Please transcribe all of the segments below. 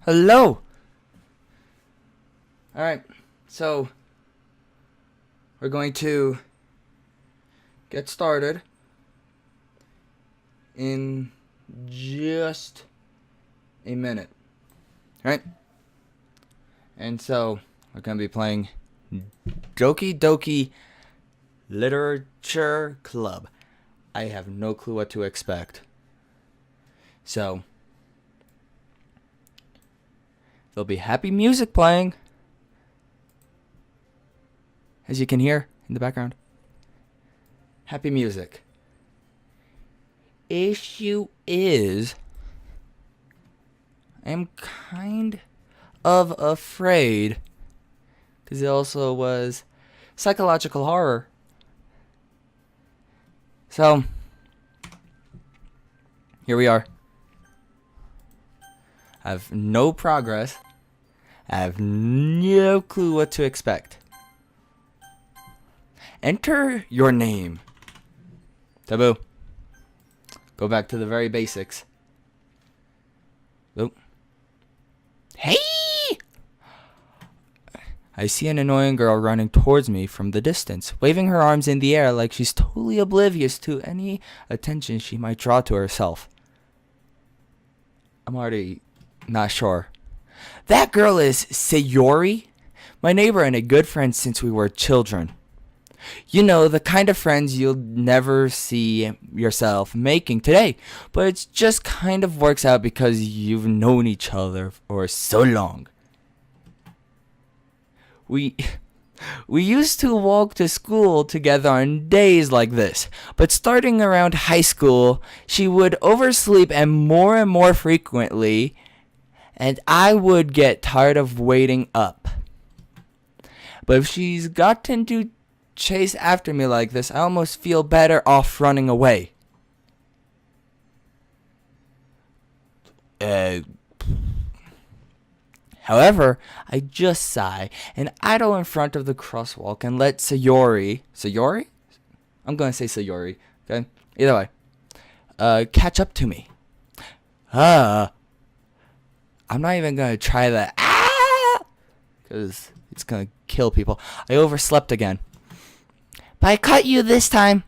Hello. Alright, so we're going to get started in just a minute. Alright? And so we're going to be playing Doki Literature Club. I have no clue what to expect. So there'll be happy music playing, as you can hear in the background. Happy music. Issue is, I'm kind of afraid, because it also was psychological horror. So, here we are. I have no progress. I have no clue what to expect. Enter your name. Taboo. Go back to the very basics. Oh. Hey! I see an annoying girl running towards me from the distance, waving her arms in the air like she's totally oblivious to any attention she might draw to herself. I'm already not sure. That girl is Sayori, my neighbor and a good friend since we were children. You know, the kind of friends you'll never see yourself making today, but it just kind of works out because you've known each other for so long. We used to walk to school together on days like this, but starting around high school, she would oversleep and more frequently, and I would get tired of waiting up. But if she's gotten to chase after me like this, I almost feel better off running away. However, I just sigh and idle in front of the crosswalk and let Sayori? I'm going to say Sayori, okay? Either way. Catch up to me. I'm not even going to try that. Because it's going to kill people. I overslept again. But I caught you this time.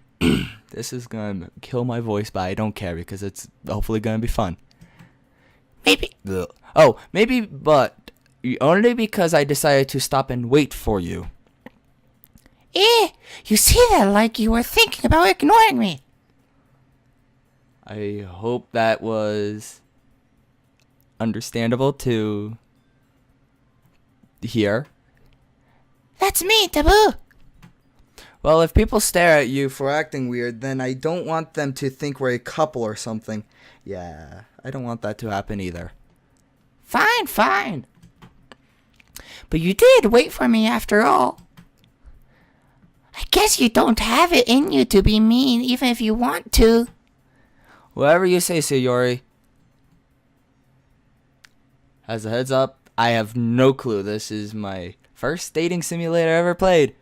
This is going to kill my voice, but I don't care because it's hopefully going to be fun. Maybe. Maybe, but only because I decided to stop and wait for you. You see that like you were thinking about ignoring me. I hope that was understandable to hear. That's me, Taboo. Well, if people stare at you for acting weird, then I don't want them to think we're a couple or something. Yeah, I don't want that to happen either. Fine. But you did wait for me after all. I guess you don't have it in you to be mean even if you want to. Whatever you say, Sayori. As a heads up, I have no clue. This is my first dating simulator ever played.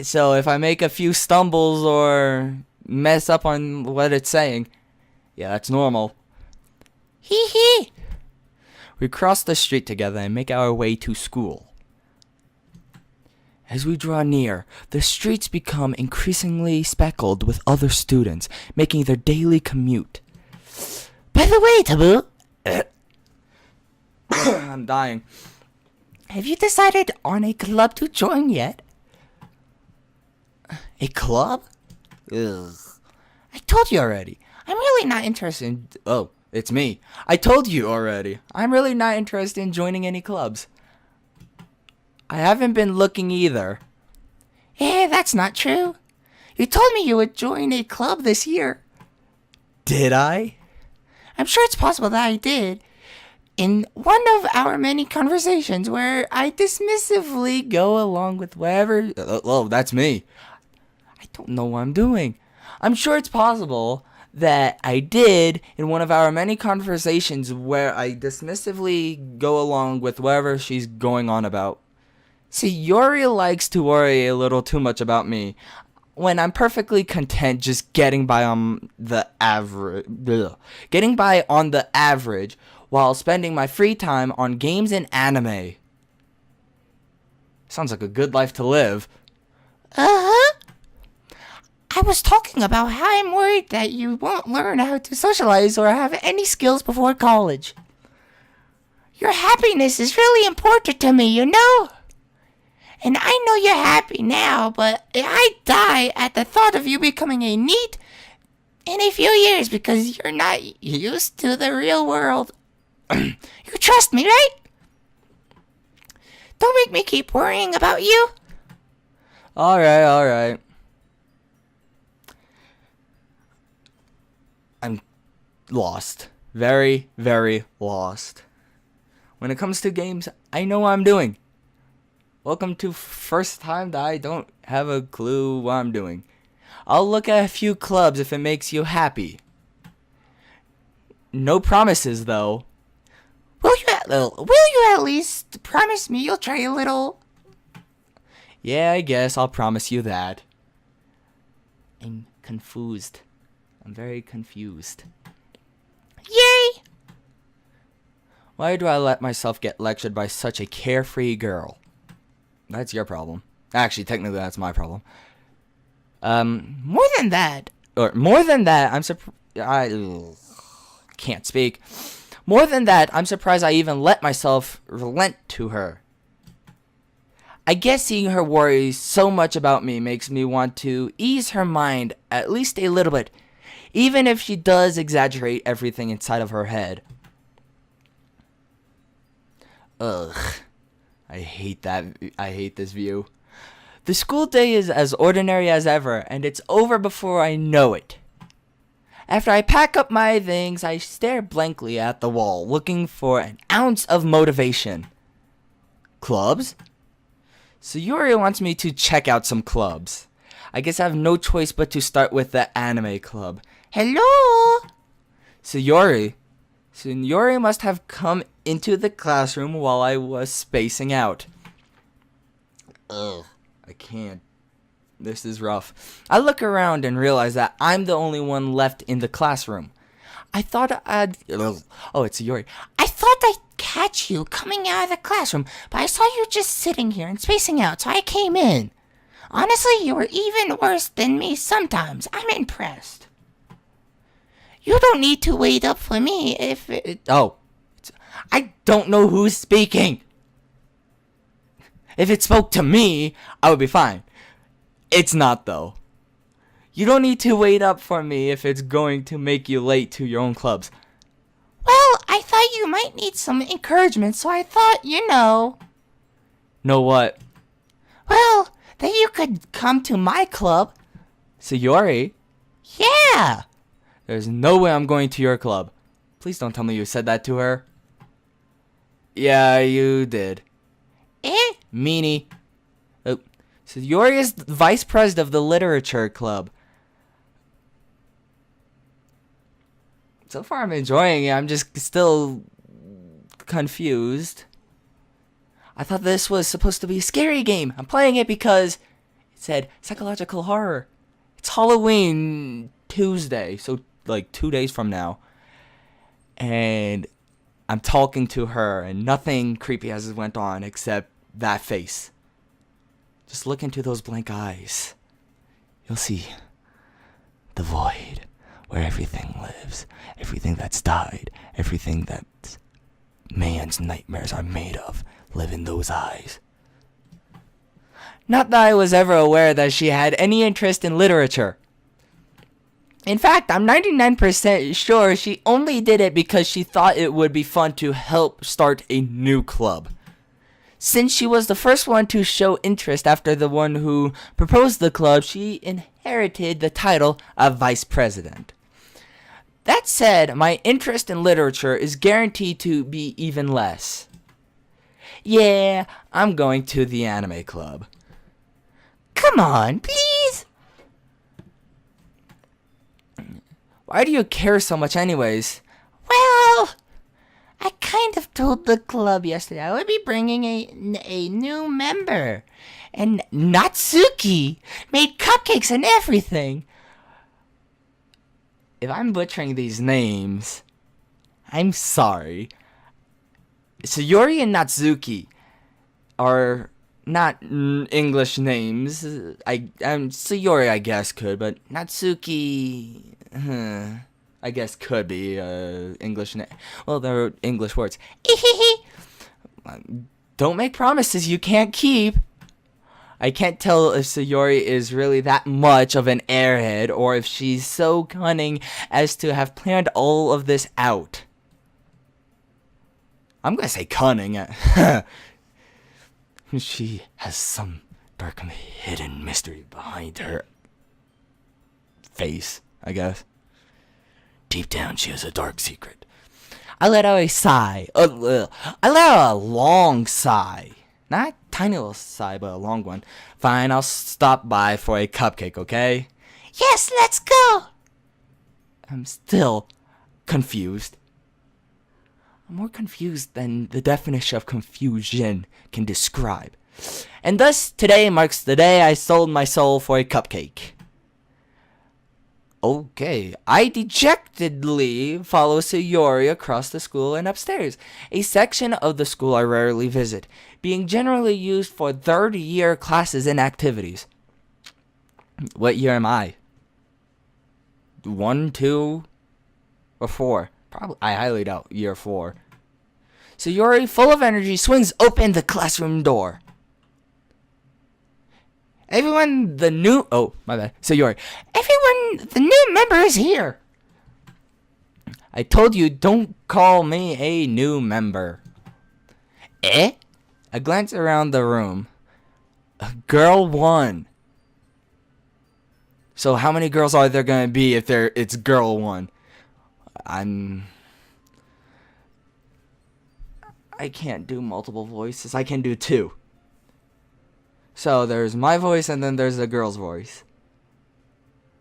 So if I make a few stumbles or mess up on what it's saying, yeah, that's normal. Hee hee. We cross the street together and make our way to school. As we draw near, the streets become increasingly speckled with other students, making their daily commute. By the way, Taboo. I'm dying. Have you decided on a club to join yet? A club? Ugh. I told you already. I'm really not interested in... Oh, it's me. I told you already. I'm really not interested in joining any clubs. I haven't been looking either. That's not true. You told me you would join a club this year. Did I? I'm sure it's possible that I did. In one of our many conversations where I dismissively go along with whatever... Oh, that's me. I don't know what I'm doing. I'm sure it's possible that I did in one of our many conversations where I dismissively go along with whatever she's going on about. See, Yuri likes to worry a little too much about me when I'm perfectly content just getting by on the average. while spending my free time on games and anime. Sounds like a good life to live. Uh-huh. I was talking about how I'm worried that you won't learn how to socialize or have any skills before college. Your happiness is really important to me, you know? And I know you're happy now, but I die at the thought of you becoming a NEET in a few years because you're not used to the real world. You trust me, right? Don't make me keep worrying about you. Alright. I'm lost. Very, very lost. When it comes to games, I know what I'm doing. Welcome to first time that I don't have a clue what I'm doing. I'll look at a few clubs if it makes you happy. No promises, though. Will you at least promise me you'll try a little? Yeah, I guess I'll promise you that. I'm confused. I'm very confused. Yay! Why do I let myself get lectured by such a carefree girl? That's your problem. Actually, technically, that's my problem. More than that, I'm surprised. I can't speak. More than that, I'm surprised I even let myself relent to her. I guess seeing her worry so much about me makes me want to ease her mind at least a little bit, even if she does exaggerate everything inside of her head. Ugh. I hate this view. The school day is as ordinary as ever, and it's over before I know it. After I pack up my things, I stare blankly at the wall, looking for an ounce of motivation. Clubs? Sayori wants me to check out some clubs. I guess I have no choice but to start with the anime club. hello? Sayori must have come into the classroom while I was spacing out. Ugh, I can't. This is rough. I look around and realize that I'm the only one left in the classroom. I thought I'd... Oh, it's Sayori. I thought I'd catch you coming out of the classroom, but I saw you just sitting here and spacing out, so I came in. Honestly, you were even worse than me sometimes. I'm impressed. You don't need to wait up for me if it... Oh. I don't know who's speaking. If it spoke to me, I would be fine. It's not, though. You don't need to wait up for me if it's going to make you late to your own clubs. Well, I thought you might need some encouragement, so I thought, Know what? Well, that you could come to my club. Sayori? Yeah. There's no way I'm going to your club. Please don't tell me you said that to her. Yeah, you did. Eh? Meanie. Oh. Sayori is the vice president of the literature club. So far I'm enjoying it. I'm just still confused. I thought this was supposed to be a scary game. I'm playing it because it said psychological horror. It's Halloween Tuesday, so like 2 days from now. And I'm talking to her and nothing creepy has went on except that face. Just look into those blank eyes. You'll see the void where everything lives. Everything that's died. Everything that man's nightmares are made of live in those eyes. Not that I was ever aware that she had any interest in literature. In fact, I'm 99% sure she only did it because she thought it would be fun to help start a new club. Since she was the first one to show interest after the one who proposed the club, she inherited the title of vice president. That said, my interest in literature is guaranteed to be even less. Yeah, I'm going to the anime club. Come on, please. Why do you care so much anyways? Well, I kind of told the club yesterday I would be bringing a new member. And Natsuki made cupcakes and everything. If I'm butchering these names, I'm sorry. Sayori and Natsuki are not English names. Sayori, I guess, could, but Natsuki, I guess, could be English name. Well, they're English words. Don't make promises you can't keep. I can't tell if Sayori is really that much of an airhead or if she's so cunning as to have planned all of this out. I'm gonna say cunning. She has some dark hidden mystery behind her face, I guess. Deep down, she has a dark secret. I let out a sigh. I let out a long sigh. Not a tiny little sigh, but a long one. Fine, I'll stop by for a cupcake, okay? Yes, let's go. I'm still confused. I'm more confused than the definition of confusion can describe. And thus, today marks the day I sold my soul for a cupcake. Okay, I dejectedly follow Sayori across the school and upstairs, a section of the school I rarely visit, being generally used for third-year classes and activities. What year am I? 1, 2, or 4? Probably, I highly doubt year 4. Sayori, full of energy, swings open the classroom door. Everyone, my bad, Sayori. Everyone, the new member is here. I told you, don't call me a new member. Eh? I glance around the room. Girl 1. So how many girls are there gonna be if it's girl 1? I can't do multiple voices. I can do 2. So there's my voice and then there's the girl's voice.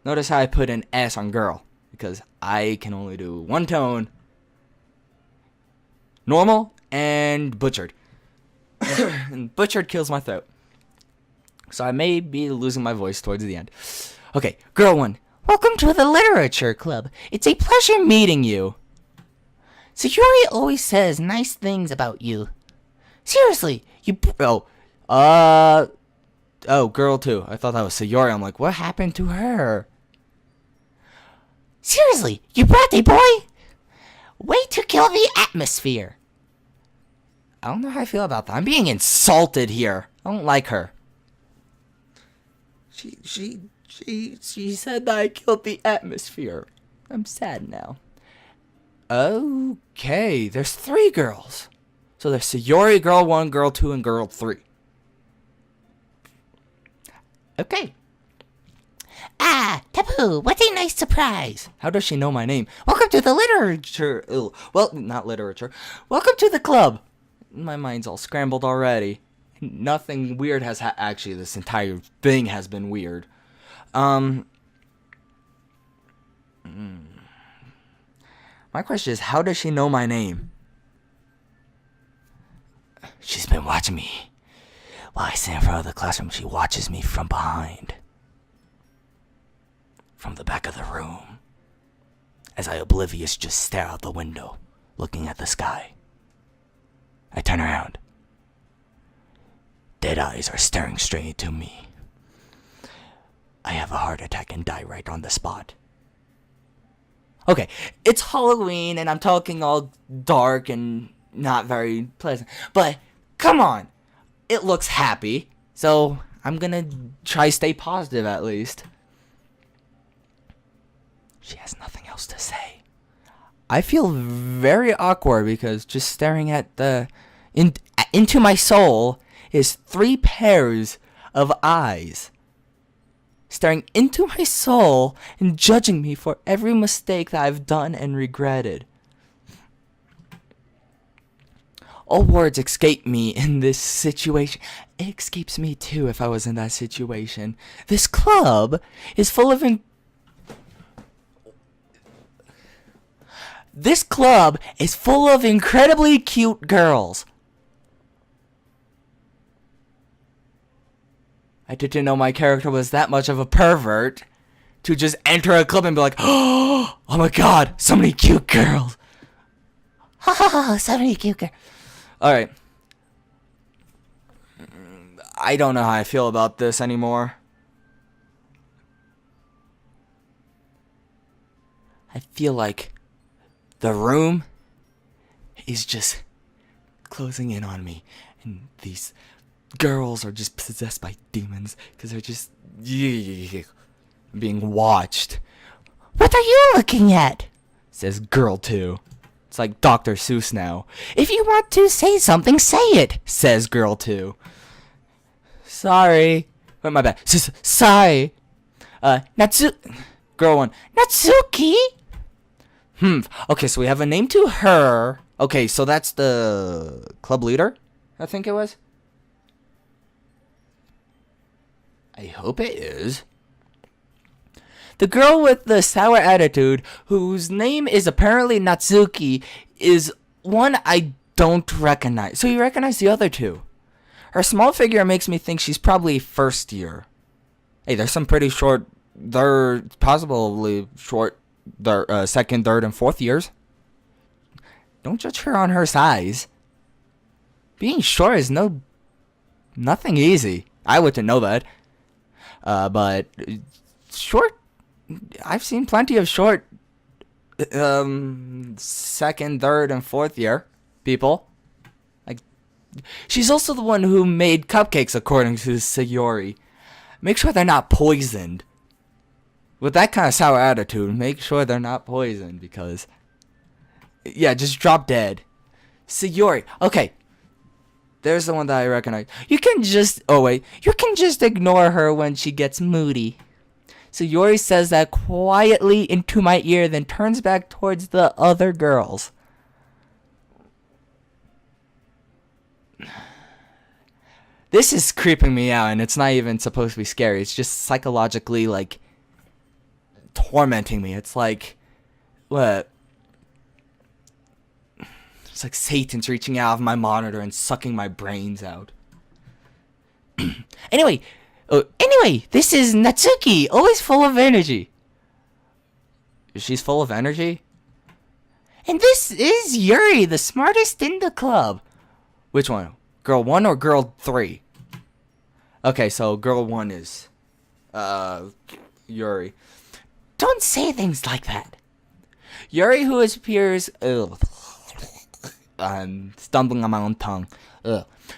Notice how I put an S on girl, because I can only do one tone. Normal and butchered. And butchered kills my throat. So I may be losing my voice towards the end. Okay, girl 1. Welcome to the literature club. It's a pleasure meeting you. Sayori always says nice things about you. Seriously, girl 2. I thought that was Sayori. I'm like, what happened to her? Seriously, you brought a boy? Way to kill the atmosphere. I don't know how I feel about that. I'm being insulted here. I don't like her. She said that I killed the atmosphere. I'm sad now. Okay, there's 3 girls. So there's Sayori, girl 1, girl 2, and girl 3. Okay. Ah, Tapu, what a nice surprise. How does she know my name? Welcome to the literature. Well, not literature. Welcome to the club. My mind's all scrambled already. Nothing weird has actually, this entire thing has been weird. My question is, how does she know my name? She's been watching me. While I stand in front of the classroom, she watches me from behind. From the back of the room. As I oblivious just stare out the window, looking at the sky. I turn around. Dead eyes are staring straight into me. I have a heart attack and die right on the spot. Okay, it's Halloween and I'm talking all dark and not very pleasant. But, come on. It looks happy. So, I'm gonna try stay positive at least. She has nothing else to say. I feel very awkward because just staring at into my soul is 3 pairs of eyes. Staring into my soul and judging me for every mistake that I've done and regretted. All words escape me in this situation. It escapes me too if I was in that situation. This club is full of incredibly cute girls. I didn't know my character was that much of a pervert to just enter a club and be like, oh my god, so many cute girls. Ha ha ha, so many cute girls. Alright. I don't know how I feel about this anymore. I feel like the room is just closing in on me. And these girls are just possessed by demons because they're just being watched. What are you looking at? Says girl 2. It's like Dr. Seuss now. If you want to say something, say it. Says girl 2. Sorry. Wait, my bad. Sorry. Girl 1. Natsuki? Okay, so we have a name to her. Okay, so that's the club leader, I think it was. I hope it is. The girl with the sour attitude, whose name is apparently Natsuki, is one I don't recognize. So you recognize the other two. Her small figure makes me think she's probably first year. Hey, there's some pretty short, possibly short, second, third, and fourth years. Don't judge her on her size. Being short is nothing easy. I wouldn't know that. But short, I've seen plenty of short second, third, and fourth year people. Like, she's also the one who made cupcakes, according to Sayori. Make sure they're not poisoned. With that kind of sour attitude, make sure they're not poisoned, because yeah, just drop dead. Sayori. Okay. There's the one that I recognize. You can just ignore her when she gets moody. Sayori says that quietly into my ear, then turns back towards the other girls. This is creeping me out, and it's not even supposed to be scary. It's just psychologically, like, tormenting me. It's like, what? It's like Satan's reaching out of my monitor and sucking my brains out. Anyway, this is Natsuki, always full of energy. She's full of energy? And this is Yuri, the smartest in the club. Which one? Girl 1 or girl 3? Okay, so girl 1 is Yuri. Don't say things like that. Yuri, who appears... I'm stumbling on my own tongue.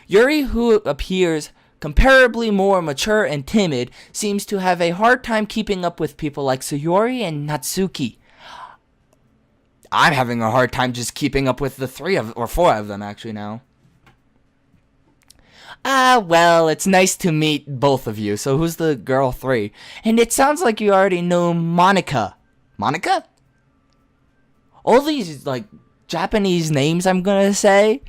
Yuri, who appears comparably more mature and timid, seems to have a hard time keeping up with people like Sayori and Natsuki. I'm having a hard time just keeping up with the 4 of them actually now. Well, it's nice to meet both of you. So who's the girl 3? And it sounds like you already know Monica. Monica? All these, like, Japanese names I'm gonna say.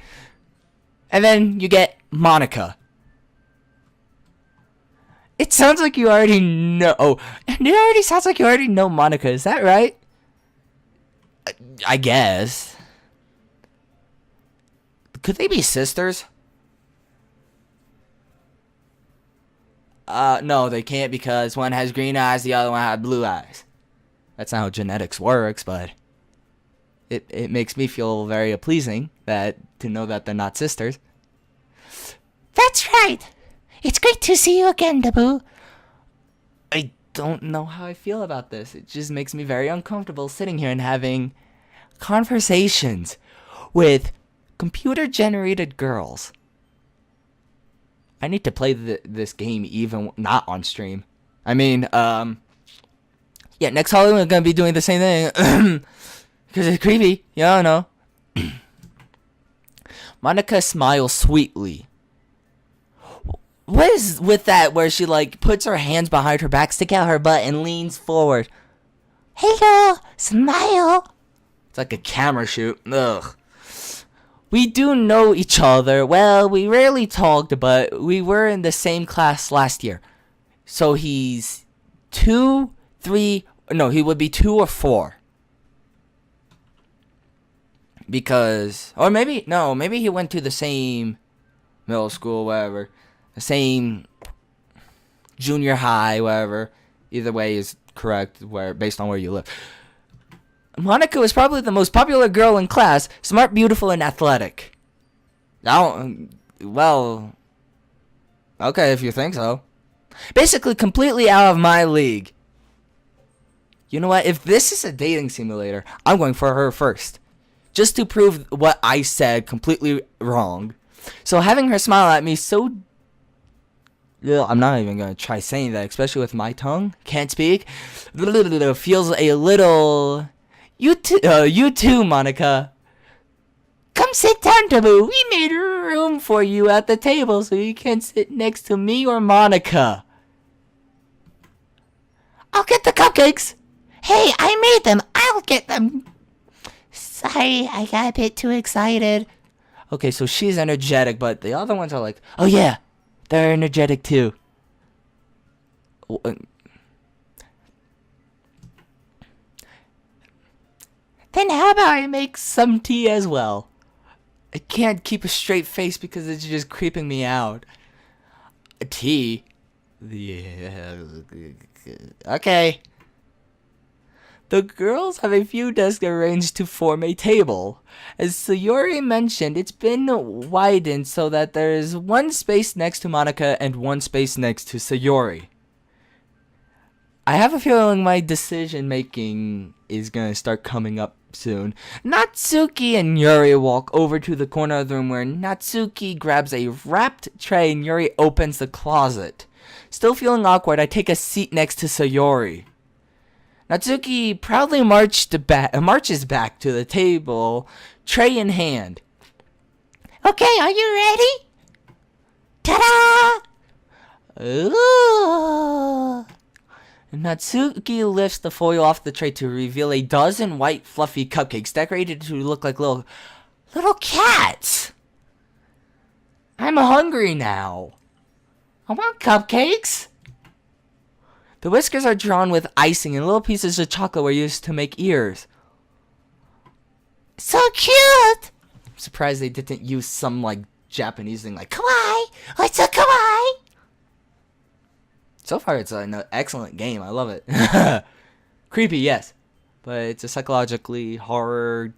And then you get Monica. It sounds like you already know. Oh, and it already sounds like you already know Monica. Is that right? I guess. Could they be sisters? No, they can't, because one has green eyes, the other one has blue eyes. That's not how genetics works, but it makes me feel very pleasing to know that they're not sisters. That's right. It's great to see you again, Dabu. I don't know how I feel about this. It just makes me very uncomfortable sitting here and having conversations with computer-generated girls. I need to play this game even not on stream. I mean, yeah, next Halloween we're gonna be doing the same thing. Because it's creepy. Yeah, I know. Monica smiles sweetly. What is with that where she, like, puts her hands behind her back, stick out her butt, and leans forward? Hello, smile. It's like a camera shoot. Ugh. We do know each other. Well, we rarely talked, but we were in the same class last year. So he's 2, 3... No, he would be 2 or 4. Because... Or maybe... No, maybe he went to the same middle school, whatever. The same junior high, whatever. Either way is correct, based on where you live. Monica was probably the most popular girl in class, smart, beautiful, and athletic. Well, okay, if you think so. Basically, completely out of my league. You know what? If this is a dating simulator, I'm going for her first. Just to prove what I said completely wrong. So having her smile at me so... I'm not even going to try saying that, especially with my tongue. Can't speak. Feels a little... You too, Monica. Come sit down, Taboo. We made room for you at the table so you can sit next to me or Monica. I'll get the cupcakes. Hey, I made them. I'll get them. Sorry, I got a bit too excited. Okay, so she's energetic, but the other ones are like, oh yeah, they're energetic too. Then how about I make some tea as well? I can't keep a straight face because it's just creeping me out. A tea? Yeah. Okay. The girls have a few desks arranged to form a table. As Sayori mentioned, it's been widened so that there is one space next to Monica and one space next to Sayori. I have a feeling my decision making is gonna start coming up soon. Natsuki and Yuri walk over to the corner of the room where Natsuki grabs a wrapped tray and Yuri opens the closet. Still feeling awkward, I take a seat next to Sayori. Natsuki proudly marches back to the table, tray in hand. Okay, are you ready? Ta-da! Ooh. Natsuki lifts the foil off the tray to reveal a dozen white fluffy cupcakes decorated to look like little cats. I'm hungry now. I want cupcakes. The whiskers are drawn with icing and little pieces of chocolate were used to make ears. So cute! I'm surprised they didn't use some like Japanese thing like kawaii. It's a kawaii. So far, it's an excellent game. I love it. Creepy, yes. But it's a psychologically horror,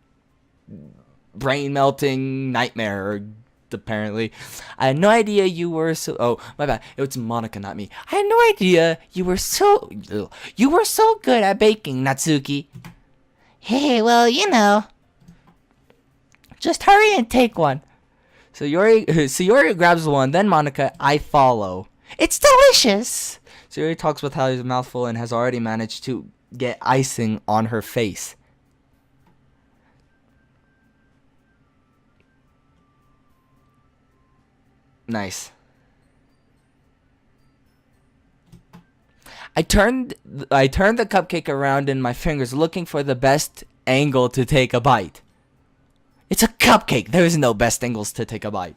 brain-melting nightmare, apparently. I had no idea you were so... Oh, my bad. It was Monica, not me. I had no idea you were so... You were so good at baking, Natsuki. Hey, well, you know. Just hurry and take one. So Yuri grabs one, then Monica, I follow. It's delicious. Sayori talks with his mouth full and has already managed to get icing on her face. Nice. I turned the cupcake around in my fingers looking for the best angle to take a bite. It's a cupcake. There is no best angles to take a bite.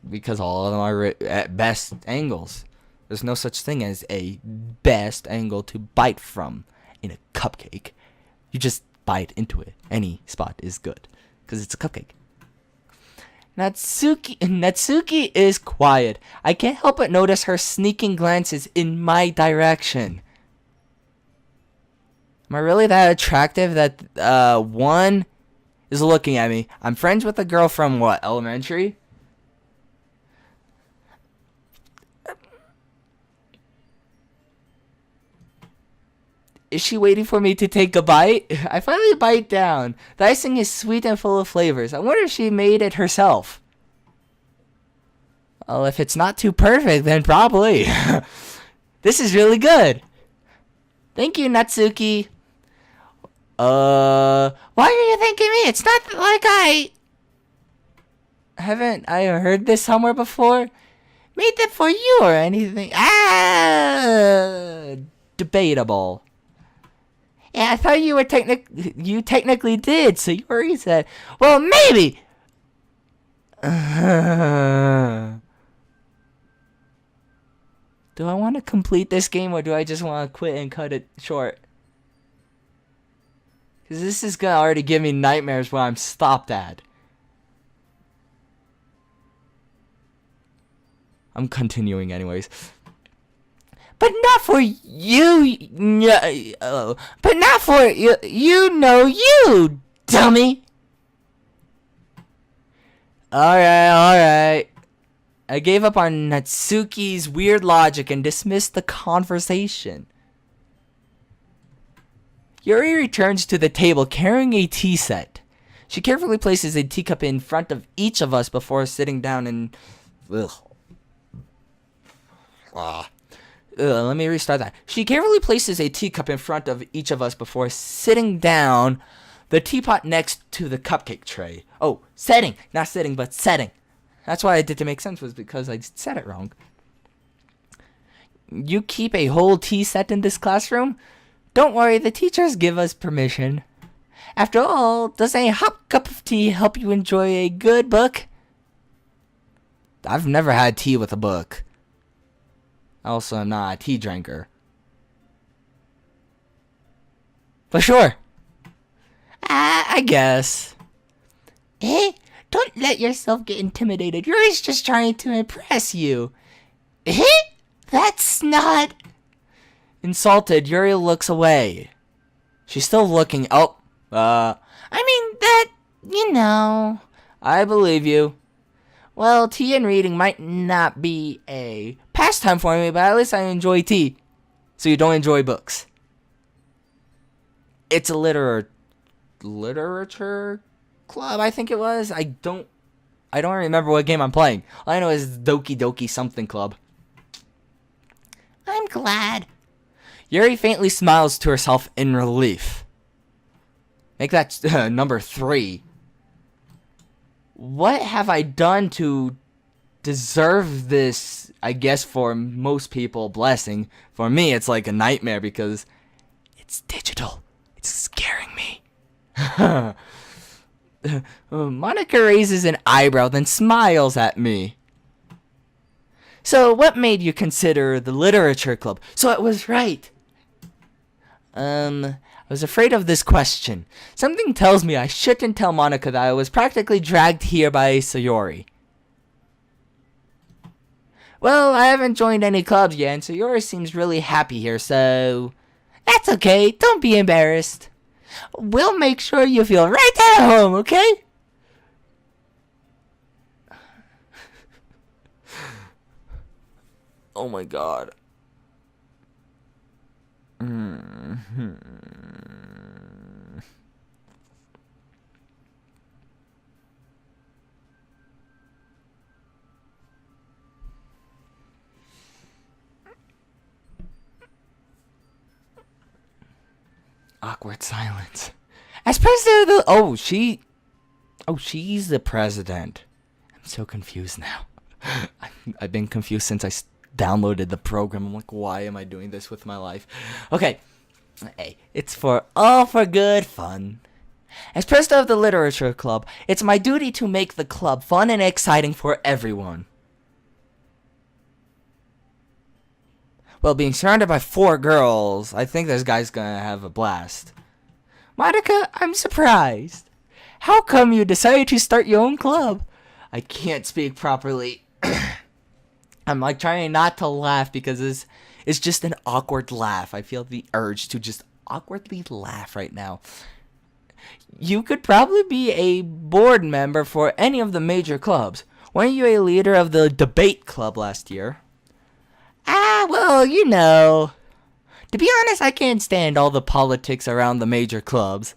Because all of them are at best angles. There's no such thing as a best angle to bite from in a cupcake. You just bite into it. Any spot is good. Because it's a cupcake. Natsuki is quiet. I can't help but notice her sneaking glances in my direction. Am I really that attractive that one is looking at me? I'm friends with a girl from what, elementary? Is she waiting for me to take a bite? I finally bite down. The icing is sweet and full of flavors. I wonder if she made it herself. Well, if it's not too perfect, then probably. This is really good. Thank you, Natsuki. Why are you thanking me? It's not like haven't I heard this somewhere before? Made that for you or anything? Debatable. Yeah, I thought you were you technically did, so Yuri said, well, maybe. Do I want to complete this game or do I just want to quit and cut it short? Because this is going to already give me nightmares where I'm stopped at. I'm continuing anyways. But not for you, but not for you, dummy. Alright. I gave up on Natsuki's weird logic and dismissed the conversation. Yuri returns to the table carrying a tea set. She carefully places a teacup in front of each of us before sitting down and... let me restart that. She carefully places a teacup in front of each of us before sitting down the teapot next to the cupcake tray. Oh, setting. Not sitting, but setting. That's why I did to make sense, was because I said it wrong. You keep a whole tea set in this classroom? Don't worry, the teachers give us permission. After all, does a hot cup of tea help you enjoy a good book? I've never had tea with a book. Also, I'm not a tea drinker. But sure. I guess. Eh? Don't let yourself get intimidated. Yuri's just trying to impress you. Eh? That's not... Insulted, Yuri looks away. She's still looking. Oh, I mean, that... You know... I believe you. Well, tea and reading might not be a pastime for me, but at least I enjoy tea. So you don't enjoy books? It's a literature club, I think it was. I don't remember what game I'm playing. All I know is Doki something club. I'm glad. Yuri faintly smiles to herself in relief. Make that number 3. What have I done to deserve this, I guess for most people, blessing? For me, it's like a nightmare because it's digital. It's scaring me. Monica raises an eyebrow, then smiles at me. So, what made you consider the literature club? So it was right. I was afraid of this question. Something tells me I shouldn't tell Monica that I was practically dragged here by Sayori. Well, I haven't joined any clubs yet, and Sayori seems really happy here, so... That's okay, don't be embarrassed. We'll make sure you feel right at home, okay? Oh my god. Awkward silence. As president of the... she's the president. I'm so confused now. I've been confused since I downloaded the program. I'm like, why am I doing this with my life? Okay. Hey, it's all for good fun. As president of the literature club, it's my duty to make the club fun and exciting for everyone. Well, being surrounded by 4 girls, I think this guy's gonna have a blast. Monica, I'm surprised. How come you decided to start your own club? I can't speak properly. I'm like trying not to laugh because it's just an awkward laugh. I feel the urge to just awkwardly laugh right now. You could probably be a board member for any of the major clubs. Weren't you a leader of the debate club last year? Well, you know. To be honest, I can't stand all the politics around the major clubs.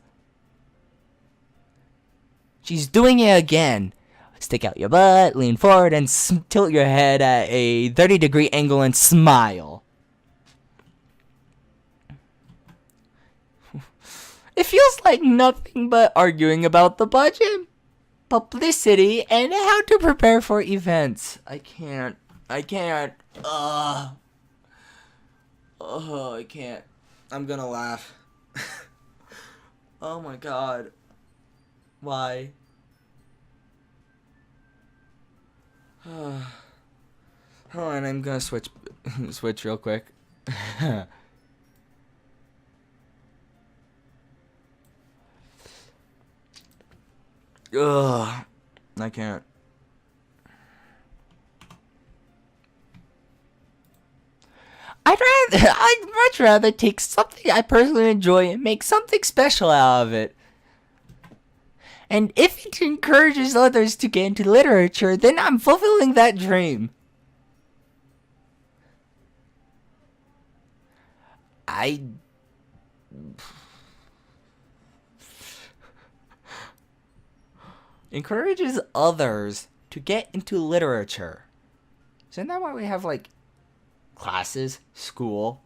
She's doing it again. Stick out your butt, lean forward, and tilt your head at a 30-degree angle and smile. It feels like nothing but arguing about the budget, publicity, and how to prepare for events. I can't. I can't. I'm gonna laugh. Oh my god. Why? Hold on, I'm gonna switch real quick. Ugh, I can't. I'd much rather take something I personally enjoy and make something special out of it. And if it encourages others to get into literature, then I'm fulfilling that dream. I encourages others to get into literature. Isn't that why we have like classes, school,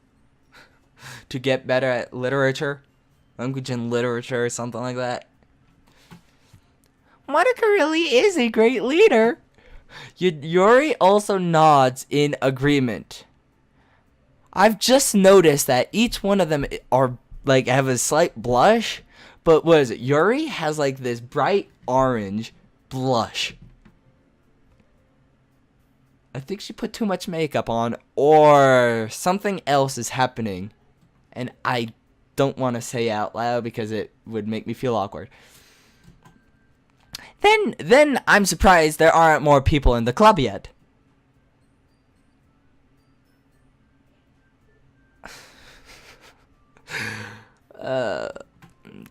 to get better at literature, language and literature, or something like that? Monica really is a great leader. Yuri also nods in agreement. I've just noticed that each one of them are like have a slight blush, but what is it? Yuri has like this bright orange blush. I think she put too much makeup on, or something else is happening, and I don't want to say out loud because it would make me feel awkward. Then I'm surprised there aren't more people in the club yet.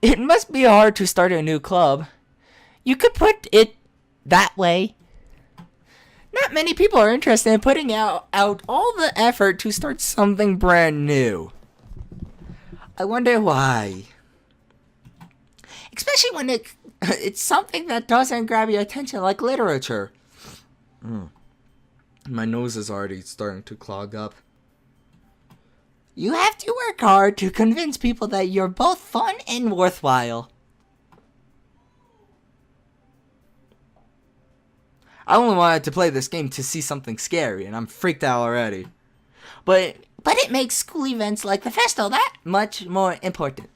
It must be hard to start a new club. You could put it that way. Not many people are interested in putting out all the effort to start something brand new. I wonder why. Especially when it's something that doesn't grab your attention, like literature. My nose is already starting to clog up. You have to work hard to convince people that you're both fun and worthwhile. I only wanted to play this game to see something scary, and I'm freaked out already. But it makes school events like the festival that much more important.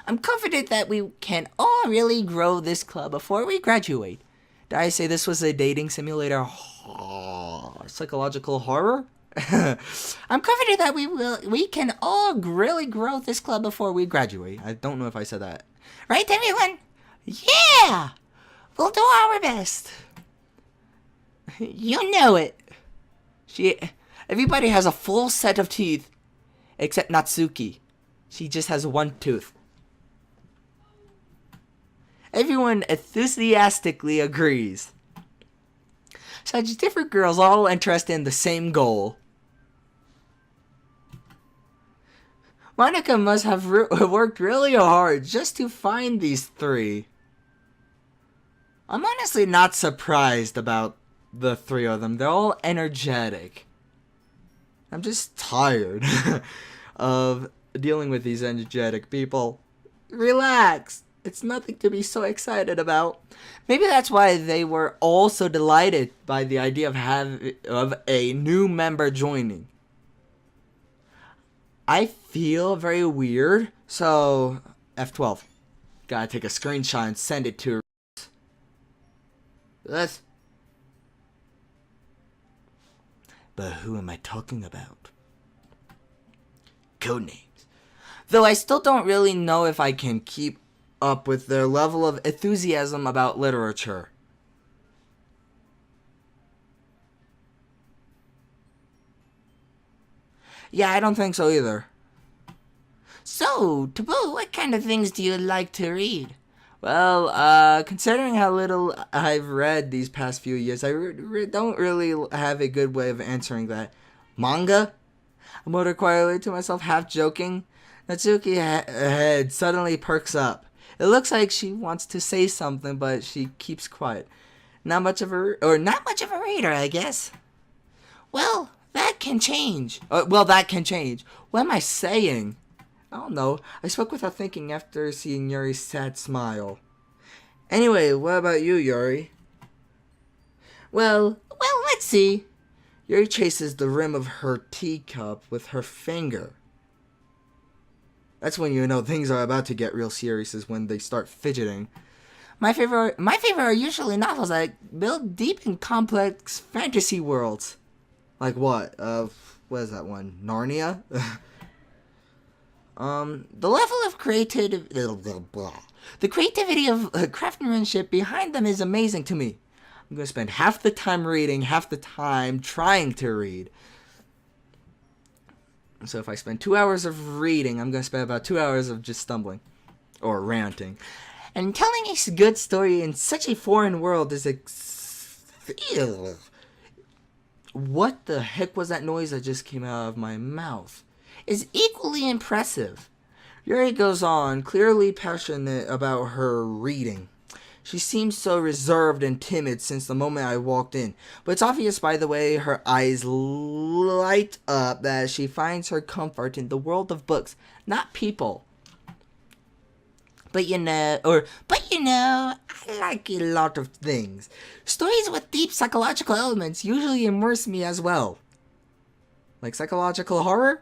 I'm confident that we can all really grow this club before we graduate. Did I say this was a dating simulator psychological horror? I'm confident that we can all really grow this club before we graduate. I don't know if I said that. Right, everyone? Yeah! We'll do our best. You know it. Everybody has a full set of teeth, except Natsuki. She just has one tooth. Everyone enthusiastically agrees. Such different girls all interested in the same goal. Monica must have worked really hard just to find these three. I'm honestly not surprised about the three of them. They're all energetic. I'm just tired of dealing with these energetic people. Relax. It's nothing to be so excited about. Maybe that's why they were all so delighted by the idea of a new member joining. I feel very weird, so F12. Gotta take a screenshot and send it to her. But who am I talking about? Codenames. Though I still don't really know if I can keep up with their level of enthusiasm about literature. Yeah, I don't think so either. So, Taboo, what kind of things do you like to read? Well, considering how little I've read these past few years, I don't really have a good way of answering that. Manga? I muttered quietly to myself, half joking. Natsuki's head suddenly perks up. It looks like she wants to say something, but she keeps quiet. Not much of a reader, I guess. Well, that can change. That can change. What am I saying? I don't know. I spoke without thinking after seeing Yuri's sad smile. Anyway, what about you, Yuri? Well, let's see. Yuri chases the rim of her teacup with her finger. That's when you know things are about to get real serious, is when they start fidgeting. My favorite are usually novels that build deep and complex fantasy worlds. Like what? What is that one? Narnia? The level of creativity, the creativity of craftsmanship behind them is amazing to me. I'm gonna spend half the time reading, half the time trying to read. So if I spend 2 hours of reading, I'm gonna spend about 2 hours of just stumbling or ranting. And telling a good story in such a foreign world is Ew. What the heck was that noise that just came out of my mouth? Is equally impressive. Yuri goes on, clearly passionate about her reading. She seems so reserved and timid since the moment I walked in. But it's obvious by the way her eyes light up that she finds her comfort in the world of books, not people. But you know, I like a lot of things. Stories with deep psychological elements usually immerse me as well. Like psychological horror?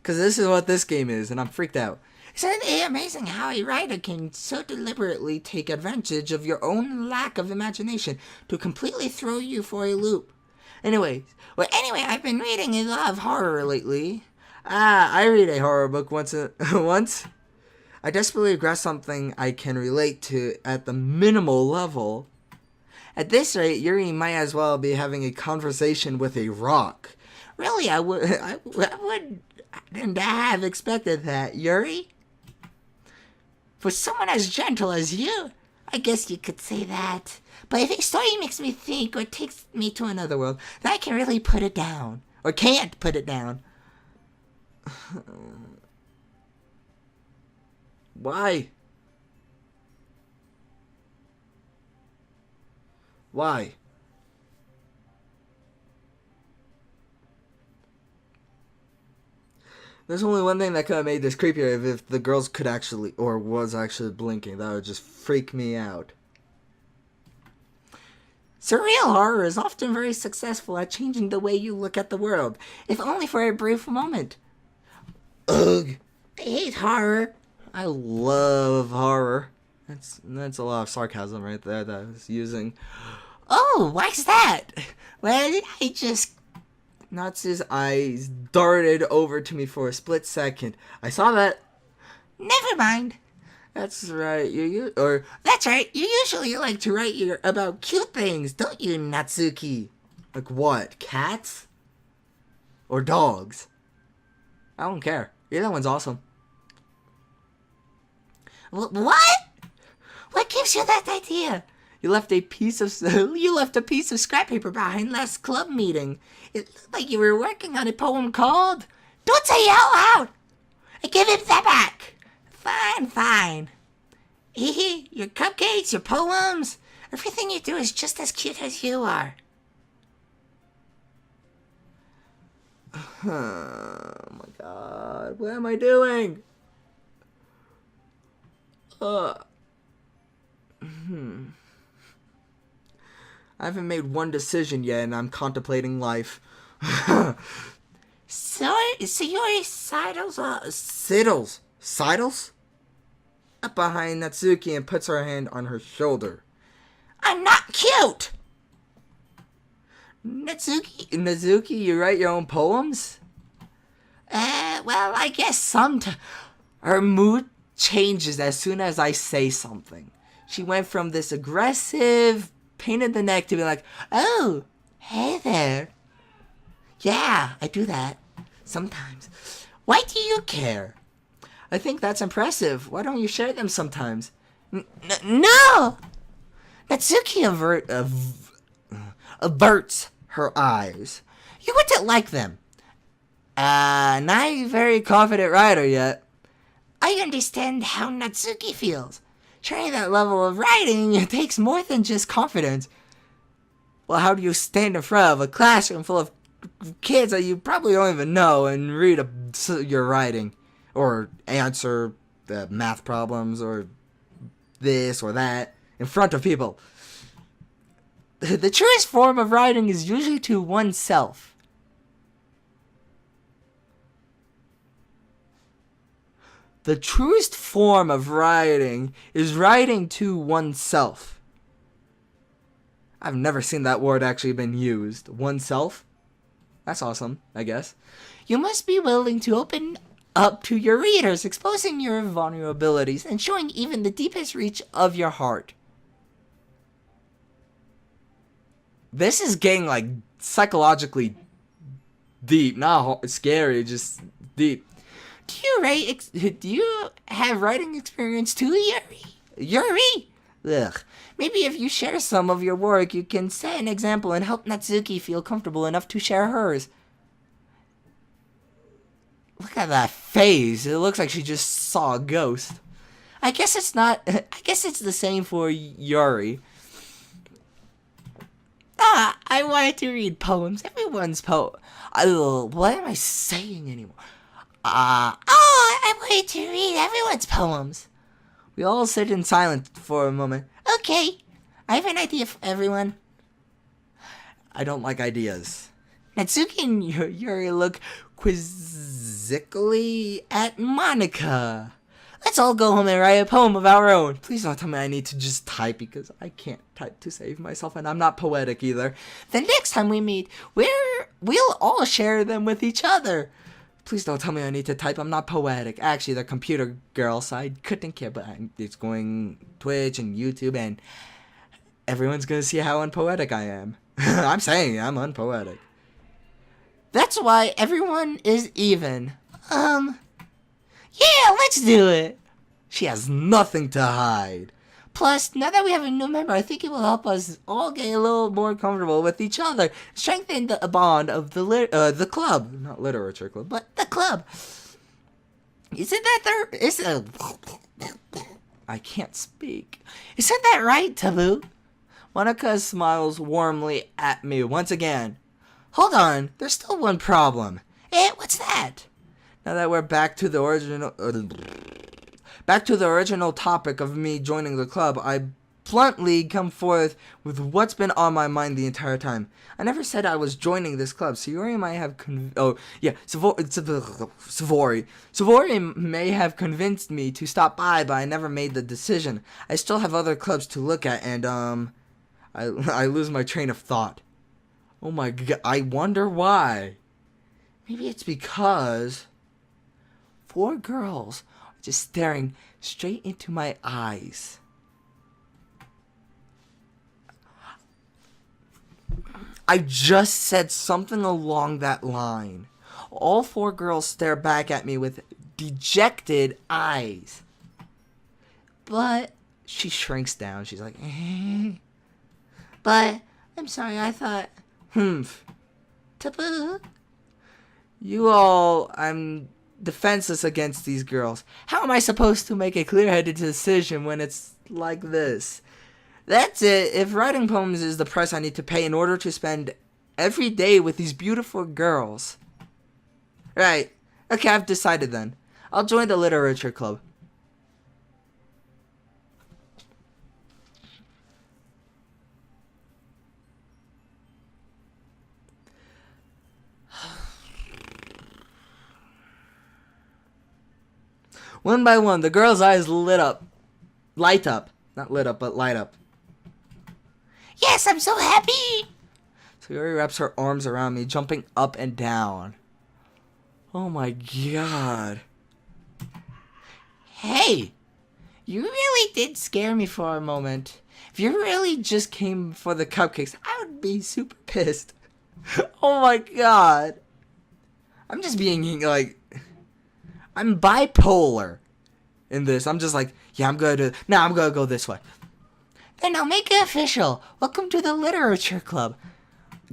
Because this is what this game is, and I'm freaked out. Isn't it amazing how a writer can so deliberately take advantage of your own lack of imagination to completely throw you for a loop? Anyway, I've been reading a lot of horror lately. I read a horror book once. I desperately grasp something I can relate to at the minimal level. At this rate, Yuri might as well be having a conversation with a rock. Really, I wouldn't have expected that, Yuri. For someone as gentle as you, I guess you could say that. But if a story makes me think or takes me to another world, then I can really put it down. Or can't put it down. Why? Why? There's only one thing that could have made this creepier if the girls could actually, or was actually blinking. That would just freak me out. Surreal horror is often very successful at changing the way you look at the world, if only for a brief moment. Ugh. I hate horror. I love horror. That's a lot of sarcasm right there that I was using. Oh, why's that? Well, I just... Natsu's eyes darted over to me for a split second. I saw that. Never mind. That's right. That's right. You usually like to write about cute things, don't you, Natsuki? Like what? Cats? Or dogs? I don't care. Either one's awesome. What? What gives you that idea? You left a piece of scrap paper behind last club meeting. It looked like you were working on a poem called... Don't say it out loud! I give it that back. Fine. Your cupcakes, your poems, everything you do is just as cute as you are. Oh my god, what am I doing? I haven't made one decision yet, and I'm contemplating life. So you're Sidles? Sidles? Up behind Natsuki and puts her hand on her shoulder. I'm not cute! Natsuki, you write your own poems? Well, I guess sometimes. Her mood changes as soon as I say something. She went from this aggressive, pain in the neck to be like, oh, hey there. Yeah, I do that. Sometimes. Why do you care? I think that's impressive. Why don't you share them sometimes? No! Natsuki averts her eyes. You wouldn't like them. Not a very confident writer yet. I understand how Natsuki feels. Sharing that level of writing takes more than just confidence. Well, how do you stand in front of a classroom full of kids that you probably don't even know and read your writing? Or answer math problems or this or that in front of people? The truest form of writing is usually to oneself. The truest form of writing is writing to oneself. I've never seen that word actually been used. Oneself? That's awesome, I guess. You must be willing to open up to your readers, exposing your vulnerabilities and showing even the deepest reach of your heart. This is getting like psychologically deep, not scary, just deep. Do you have writing experience too, Yuri? Yuri? Ugh. Maybe if you share some of your work, you can set an example and help Natsuki feel comfortable enough to share hers. Look at that face. It looks like she just saw a ghost. I guess it's the same for Yuri. I wanted to read poems. Everyone's What am I saying anymore? I wanted to read everyone's poems. We all sit in silence for a moment. Okay, I have an idea for everyone. I don't like ideas. Natsuki and Yuri look quizzically at Monica. Let's all go home and write a poem of our own. Please don't tell me I need to just type because I can't type to save myself and I'm not poetic either. The next time we meet, we'll all share them with each other. Please don't tell me I need to type. I'm not poetic. Actually, they're computer girls, so I couldn't care. But it's going Twitch and YouTube, and everyone's going to see how unpoetic I am. I'm saying I'm unpoetic. That's why everyone is even. Yeah, let's do it. She has nothing to hide. Plus, now that we have a new member, I think it will help us all get a little more comfortable with each other. Strengthen the bond of the club. Not literature club, but the club. I can't speak. Isn't that right, Taboo? Monica smiles warmly at me once again. Hold on, there's still one problem. What's that? Now that we're back to the original topic of me joining the club, I bluntly come forth with what's been on my mind the entire time. I never said I was joining this club. Sayori might have Savori may have convinced me to stop by, but I never made the decision. I still have other clubs to look at, and I lose my train of thought. Oh my god, I wonder why. Maybe it's because 4 girls are just staring straight into my eyes. I just said something along that line. All 4 girls stare back at me with dejected eyes. But she shrinks down. She's like, But, I'm sorry, I thought... Taboo? I'm defenseless against these girls. How am I supposed to make a clear-headed decision when it's like this? That's it. If writing poems is the price I need to pay in order to spend every day with these beautiful girls. Right. Okay, I've decided then. I'll join the literature club. One by one, the girl's eyes light up. Not lit up, but light up. Yes, I'm so happy! Sayori wraps her arms around me, jumping up and down. Oh my god. Hey! You really did scare me for a moment. If you really just came for the cupcakes, I would be super pissed. Oh my god. I'm just being like... I'm bipolar in this. I'm just like, yeah, I'm gonna go this way. Then I'll make it official. Welcome to the literature club.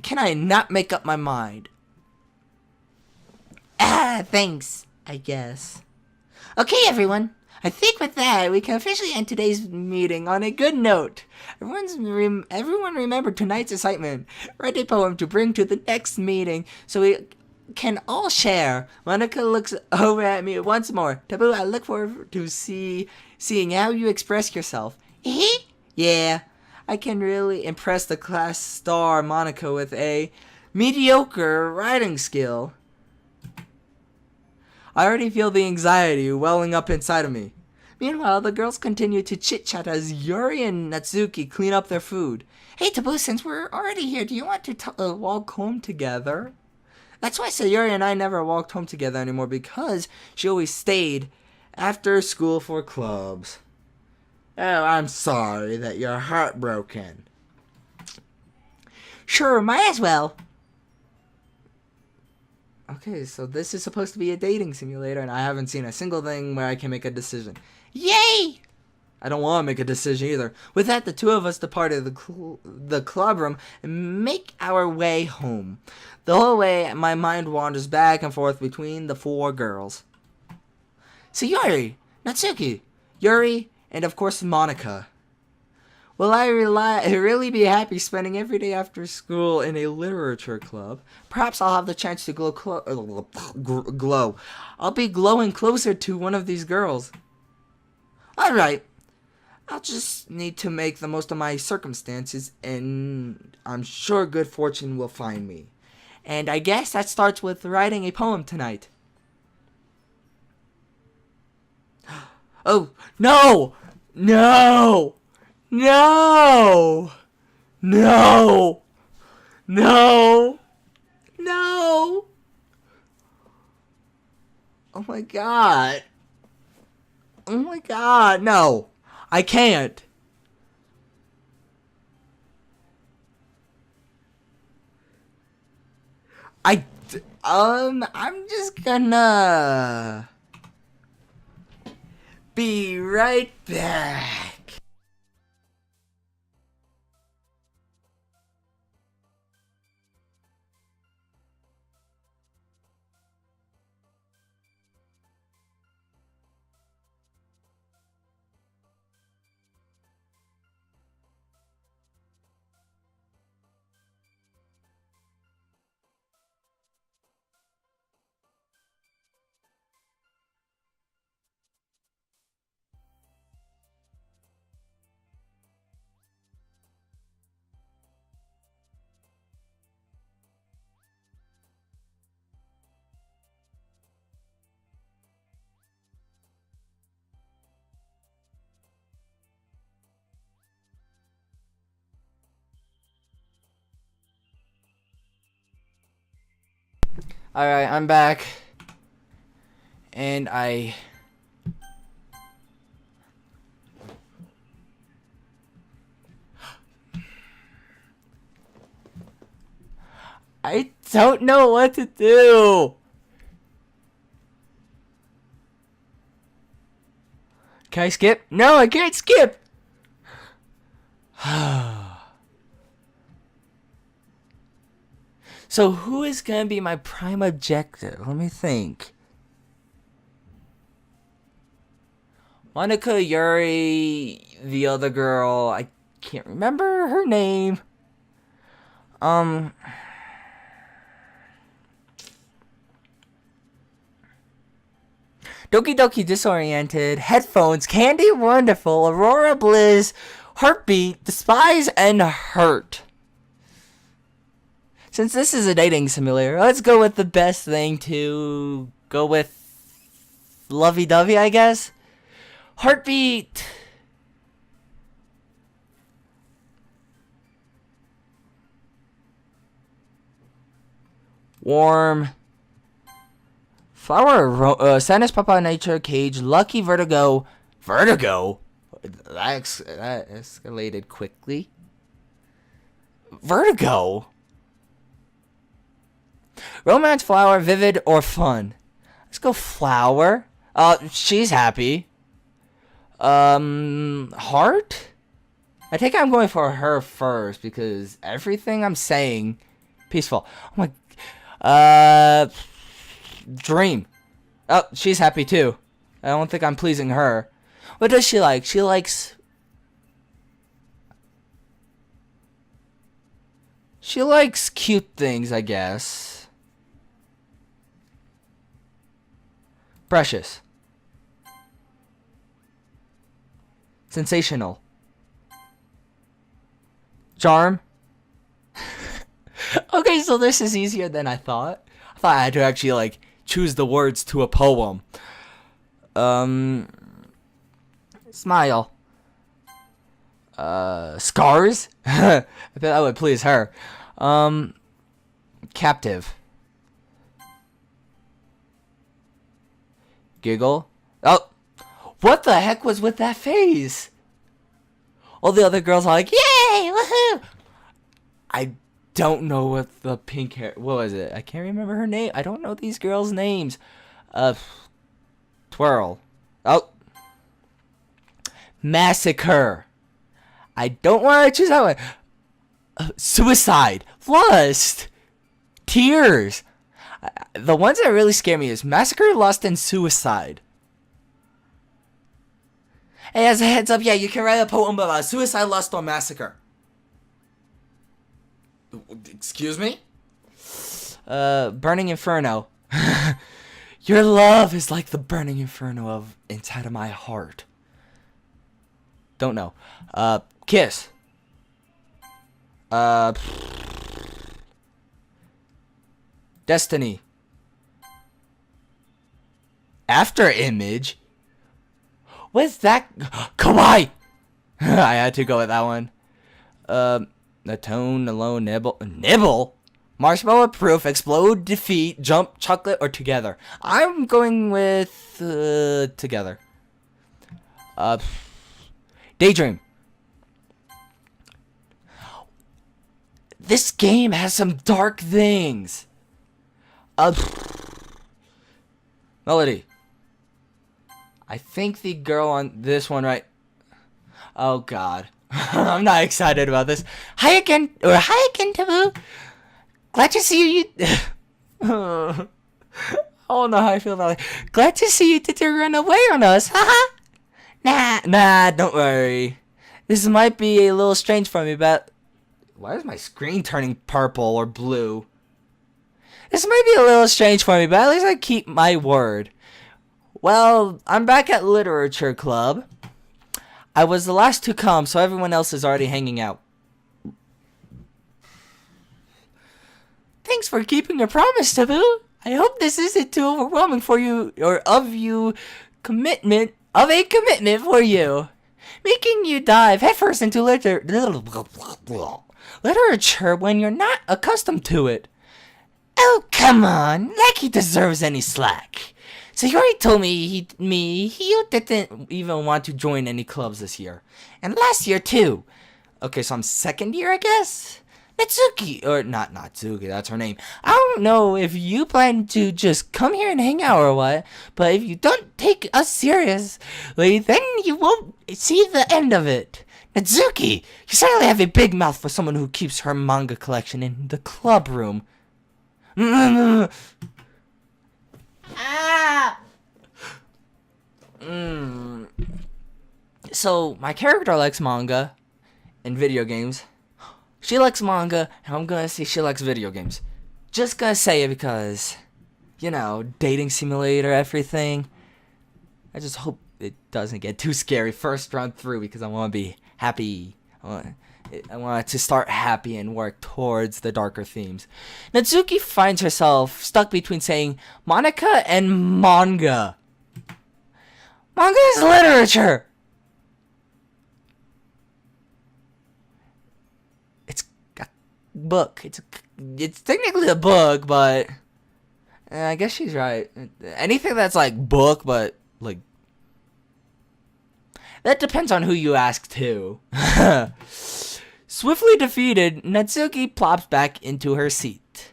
Can I not make up my mind? Thanks, I guess. Okay, everyone. I think with that, we can officially end today's meeting on a good note. Everyone remember tonight's assignment. Write a poem to bring to the next meeting so we can all share. Monica looks over at me once more. Taboo, I look forward to seeing how you express yourself. Yeah, I can really impress the class star Monica with a mediocre writing skill. I already feel the anxiety welling up inside of me. Meanwhile, the girls continue to chit-chat as Yuri and Natsuki clean up their food. Hey, Taboo, since we're already here, do you want to walk home together? That's why Sayori and I never walked home together anymore, because she always stayed after school for clubs. Oh, I'm sorry that you're heartbroken. Sure, might as well. Okay. Okay, so this is supposed to be a dating simulator, and I haven't seen a single thing where I can make a decision. Yay! I don't want to make a decision either. With that, the two of us departed the club room and make our way home. The whole way, my mind wanders back and forth between the four girls. Sayori, Natsuki, Yuri, and of course Monica. Will I really be happy spending every day after school in a literature club? Perhaps I'll have the chance to glow. I'll be glowing closer to one of these girls. Alright. I'll just need to make the most of my circumstances, and I'm sure good fortune will find me. And I guess that starts with writing a poem tonight. Oh, no! No! No! No! No! No! Oh my god. Oh my god, no. I can't. I'm just gonna be right back. Alright, I'm back. And I don't know what to do. Can I skip? No, I can't skip. So who is going to be my prime objective? Let me think. Monica, Yuri, the other girl, I can't remember her name. Doki Doki Disoriented, Headphones, Candy Wonderful, Aurora Blizz, Heartbeat, Despise, and Hurt. Since this is a dating simulator, let's go with the best thing to go with. Lovey-dovey, I guess. Heartbeat. Warm. Flower, Sadness, Papa, Nature, Cage, Lucky, Vertigo. Vertigo? That escalated quickly. Vertigo? Romance, Flower, Vivid, or Fun? Let's go Flower. She's happy. Heart? I think I'm going for her first because everything I'm saying, peaceful. Oh my, Dream. Oh, she's happy too. I don't think I'm pleasing her. What does she like? She likes cute things, I guess. Precious. Sensational. Charm. Okay, so this is easier than I thought. I thought I had to actually choose the words to a poem. Smile. Scars? I bet that would please her. Captive. Giggle. Oh, what the heck was with that face? All the other girls are like, yay, woohoo! don't know what the pink hair. What was it? I can't remember her name. I don't know these girls' names. Twirl. Oh. Massacre. I don't want to choose that one. Suicide. Lust. Tears. The ones that really scare me is Massacre, Lust, and Suicide. Hey, as a heads up, yeah, you can write a poem about Suicide, Lust, or Massacre. Excuse me? Burning Inferno. Your love is like the burning inferno of inside of my heart. Don't know. Kiss. Destiny. After Image. What's that? Kawaii! I had to go with that one. Atone, alone, nibble. Nibble? Marshmallow proof, explode, defeat, jump, chocolate, or together. I'm going with together. Daydream. This game has some dark things. Melody. I think the girl on this one, right? Oh God, I'm not excited about this. Hi again, Taboo. Glad to see you. I don't know how I feel about it. Glad to see you didn't run away on us. Haha. Nah, don't worry. This might be a little strange for me, but why is my screen turning purple or blue? This might be a little strange for me, but at least I keep my word. Well, I'm back at Literature Club. I was the last to come, so everyone else is already hanging out. Thanks for keeping your promise, Taboo. I hope this isn't too overwhelming for you, or of a commitment for you. Making you dive headfirst into literature when you're not accustomed to it. Oh, come on, like he deserves any slack. So he already told me he didn't even want to join any clubs this year. And last year, too. Okay, so I'm second year, I guess? Natsuki, or not Natsuki, that's her name. I don't know if you plan to just come here and hang out or what, but if you don't take us seriously, then you won't see the end of it. Natsuki, you certainly have a big mouth for someone who keeps her manga collection in the club room. So, my character likes manga and video games. She likes manga, and I'm gonna say she likes video games. Just gonna say it because, you know, dating simulator, everything. I just hope it doesn't get too scary first run through because I want to be happy. I want to start happy and work towards the darker themes. Natsuki finds herself stuck between saying Monica and manga. Manga is literature. It's a book. It's technically a book, but I guess she's right. Anything that's like book, but like that depends on who you ask too. Swiftly defeated, Natsuki plops back into her seat.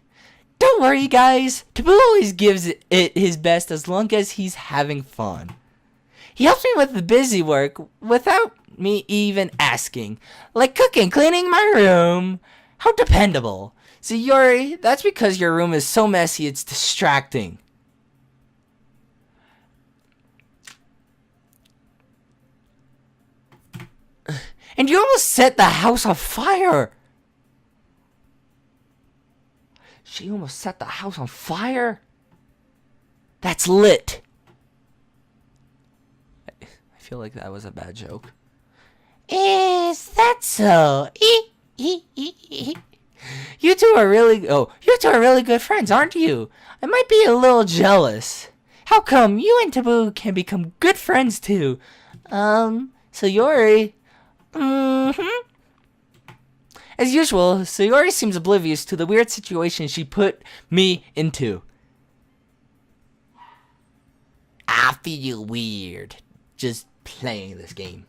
Don't worry, guys. Taboo always gives it his best as long as he's having fun. He helps me with the busy work without me even asking. Like cooking, cleaning my room. How dependable. So Yuri, that's because your room is so messy it's distracting. And you almost set the house on fire. She almost set the house on fire? That's lit. I feel like that was a bad joke. Is that so? You two are really good friends, aren't you? I might be a little jealous. How come you and Taboo can become good friends too? Sayori. As usual, Sayori seems oblivious to the weird situation she put me into. I feel weird just playing this game.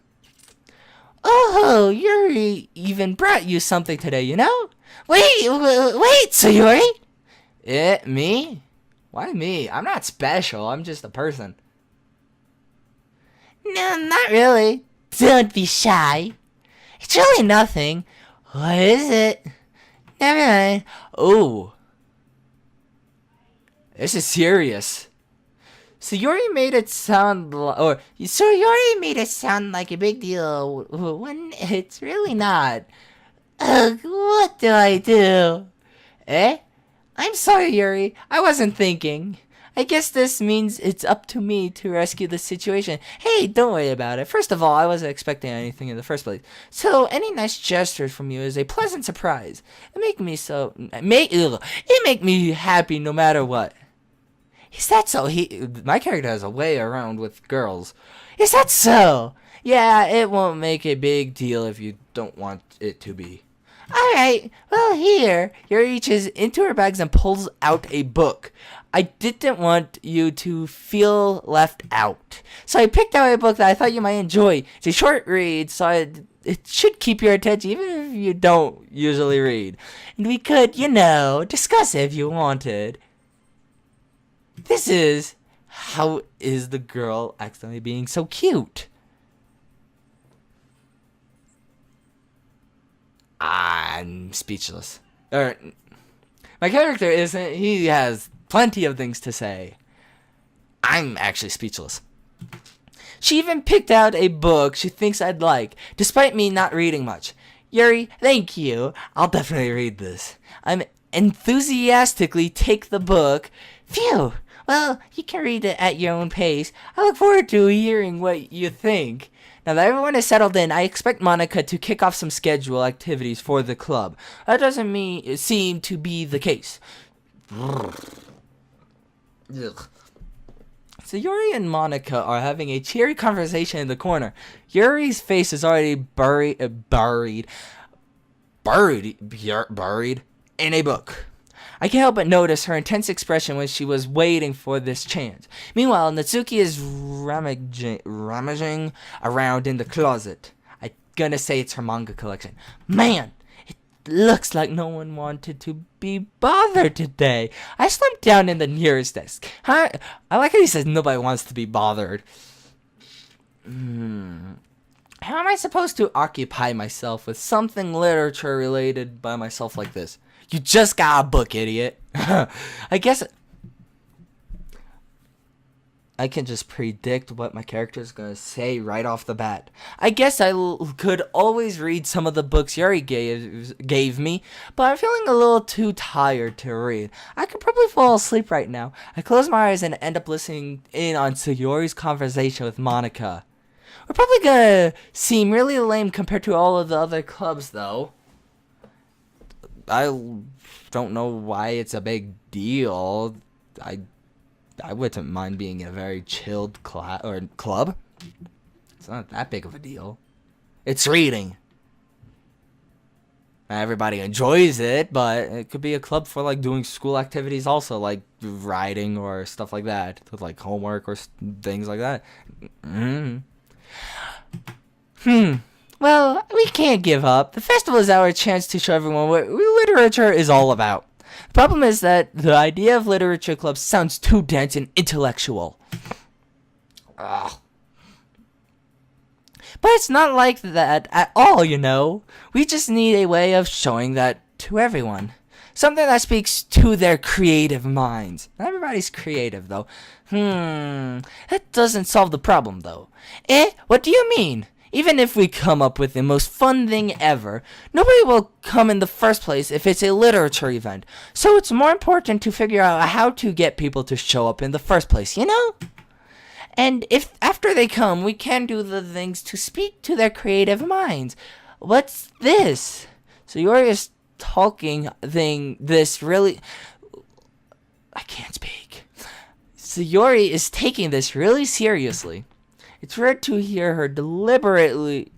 Oh, Yuri even brought you something today, you know? Wait, Sayori? Me? Why me? I'm not special. I'm just a person. No, not really. Don't be shy. It's really nothing. What is it? Never mind. Oh, this is serious. Sayori made it sound Sayori made it sound like a big deal when it's really not. Ugh, what do I do? eh? I'm sorry, Yuri. I wasn't thinking. I guess this means it's up to me to rescue the situation. Hey, don't worry about it. First of all, I wasn't expecting anything in the first place. So any nice gestures from you is a pleasant surprise. It make me happy no matter what. Is that so? My character has a way around with girls. Is that so? Yeah, it won't make a big deal if you don't want it to be. Alright, well here. Yuri reaches into her bags and pulls out a book. I didn't want you to feel left out. So I picked out a book that I thought you might enjoy. It's a short read, so it should keep your attention even if you don't usually read. And we could, discuss it if you wanted. This is how is the girl accidentally being so cute? I'm speechless. My character isn't. He has plenty of things to say. I'm actually speechless. She even picked out a book she thinks I'd like, despite me not reading much. Yuri, thank you. I'll definitely read this. I'm enthusiastically take the book. Phew. Well, you can read it at your own pace. I look forward to hearing what you think. Now that everyone is settled in, I expect Monica to kick off some schedule activities for the club. That doesn't seem to be the case. So Yuri and Monica are having a cheery conversation in the corner. Yuri's face is already buried in a book. I can't help but notice her intense expression when she was waiting for this chance. Meanwhile, Natsuki is rummaging around in the closet. I'm gonna say it's her manga collection. Man, it looks like no one wanted to be bothered today. I slumped down in the nearest desk. I like how he says nobody wants to be bothered. How am I supposed to occupy myself with something literature related by myself like this? You just got a book, idiot. I guess I can just predict what my character is going to say right off the bat. I guess I could always read some of the books Yuri gave me, but I'm feeling a little too tired to read. I could probably fall asleep right now. I close my eyes and end up listening in on Sayori's conversation with Monica. We're probably going to seem really lame compared to all of the other clubs, though. I don't know why it's a big deal. I wouldn't mind being in a very chilled club. It's not that big of a deal. It's reading. Not everybody enjoys it, but it could be a club for like doing school activities also, like writing or stuff like that, with like homework or things like that. Well, we can't give up. The festival is our chance to show everyone what literature is all about. The problem is that the idea of literature clubs sounds too dense and intellectual. Ugh. But it's not like that at all, We just need a way of showing that to everyone. Something that speaks to their creative minds. Not everybody's creative, though. That doesn't solve the problem, though. What do you mean? Even if we come up with the most fun thing ever, nobody will come in the first place if it's a literature event. So it's more important to figure out how to get people to show up in the first place, And if after they come, we can do the things to speak to their creative minds. What's this? So you're just talking this really... I can't speak. Sayori is taking this really seriously. It's rare to hear her deliberating.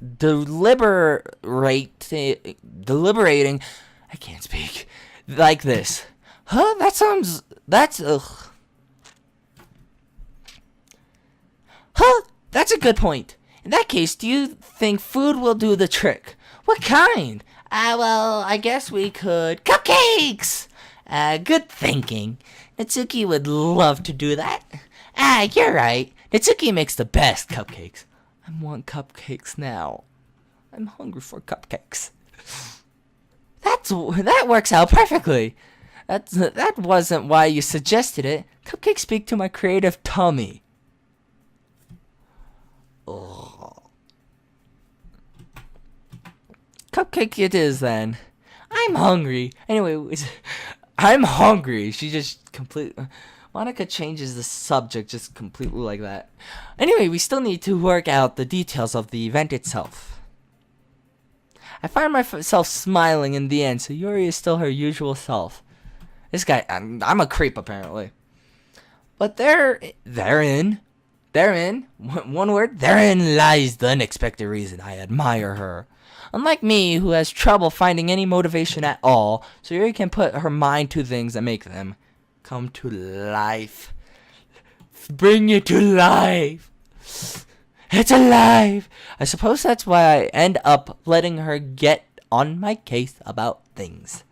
I can't speak like this. Huh? Ugh. Huh? That's a good point. In that case, do you think food will do the trick? What kind? Well, I guess we could. Cupcakes! Good thinking. Natsuki would love to do that. You're right. Natsuki makes the best cupcakes. I want cupcakes now. I'm hungry for cupcakes. That works out perfectly. That wasn't why you suggested it. Cupcakes speak to my creative tummy. Ugh. Cupcake it is then. I'm hungry. Anyway, I'm hungry. She just completely... Monica changes the subject just completely like that. Anyway, we still need to work out the details of the event itself. I find myself smiling in the end, so Yuri is still her usual self. This guy, I'm a creep apparently. But therein, one word, therein lies the unexpected reason I admire her. Unlike me, who has trouble finding any motivation at all, Sayori can put her mind to things and make them come to life. Bring it to life. It's alive. I suppose that's why I end up letting her get on my case about things.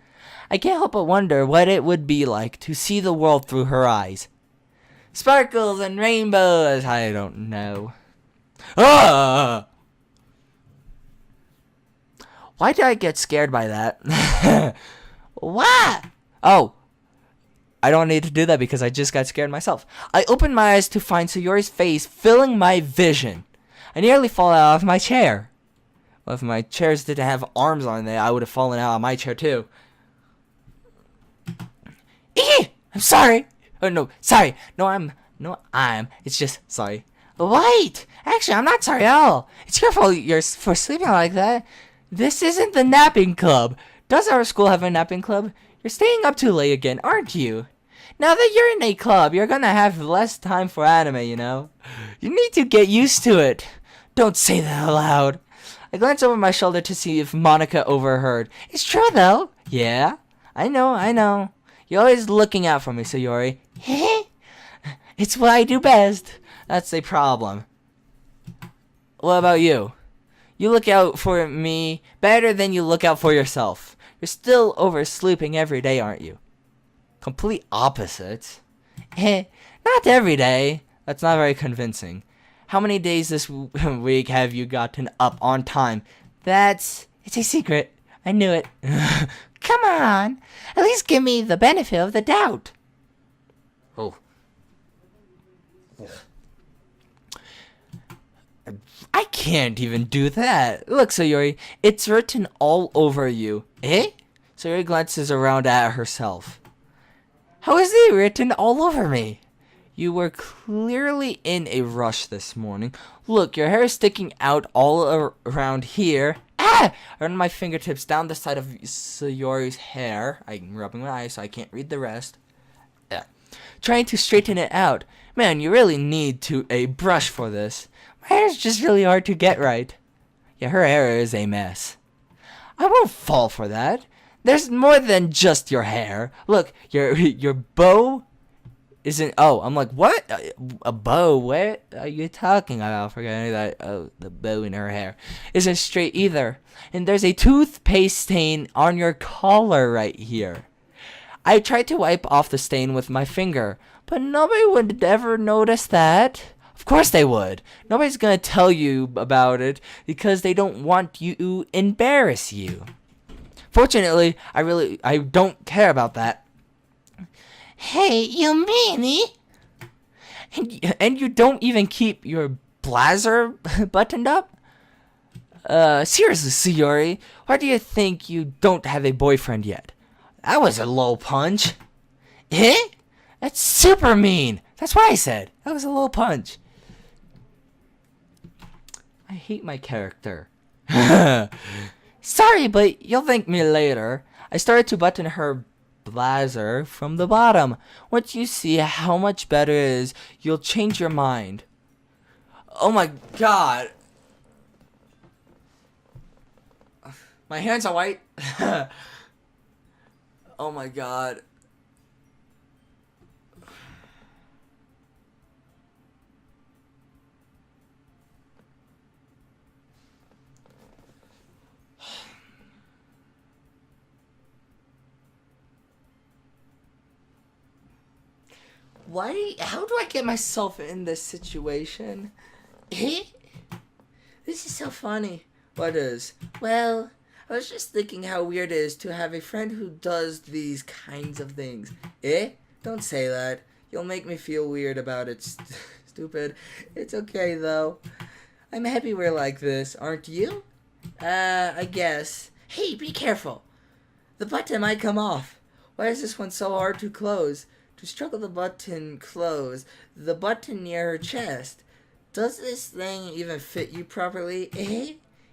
I can't help but wonder what it would be like to see the world through her eyes. Sparkles and rainbows, I don't know. Ah! Why did I get scared by that? What? Oh, I don't need to do that because I just got scared myself. I opened my eyes to find Sayori's face filling my vision. I nearly fall out of my chair. Well, if my chairs didn't have arms on it, I would have fallen out of my chair too. I'm sorry. Oh no, sorry. I'm. It's just sorry. Wait. Actually, I'm not sorry at all. It's your fault for sleeping like that. This isn't the napping club. Does our school have a napping club? You're staying up too late again, aren't you? Now that you're in a club, you're gonna have less time for anime, you know? You need to get used to it. Don't say that aloud. I glanced over my shoulder to see if Monica overheard. It's true, though. Yeah? I know. You're always looking out for me, Sayori. It's what I do best. That's a problem. What about you? You look out for me better than you look out for yourself. You're still oversleeping every day, aren't you? Complete opposite. Not every day. That's not very convincing. How many days this week have you gotten up on time? It's a secret. I knew it. Come on. At least give me the benefit of the doubt. Oh. I can't even do that. Look, Sayori, it's written all over you. Sayori glances around at herself. How is it written all over me? You were clearly in a rush this morning. Look, your hair is sticking out all around here. Around my fingertips, down the side of Sayori's hair. I'm rubbing my eyes so I can't read the rest. Trying to straighten it out. Man, you really need a brush for this. My hair is just really hard to get right. Yeah, her hair is a mess. I won't fall for that. There's more than just your hair. Look, your bow isn't... Oh, I'm like, what? A bow? What are you talking about? Forgetting that the bow in her hair isn't straight either. And there's a toothpaste stain on your collar right here. I tried to wipe off the stain with my finger, but nobody would ever notice that. Of course they would. Nobody's gonna tell you about it because they don't want you to embarrass you. Fortunately, I don't care about that. Hey, you meanie? And you don't even keep your blazer buttoned up? Seriously, Sayori, why do you think you don't have a boyfriend yet? That was a low punch. That's super mean. That's what I said. That was a low punch. I hate my character. Sorry, but you'll thank me later. I started to button her blazer from the bottom. Once you see how much better it is, you'll change your mind. Oh my god. My hands are white. Oh my god. Why? How do I get myself in this situation? This is so funny. What is? Well, I was just thinking how weird it is to have a friend who does these kinds of things. Don't say that. You'll make me feel weird about it, stupid. It's okay, though. I'm happy we're like this, aren't you? I guess. hey, be careful. The button might come off. Why is this one so hard to close? To struggle the button close, the button near her chest. Does this thing even fit you properly?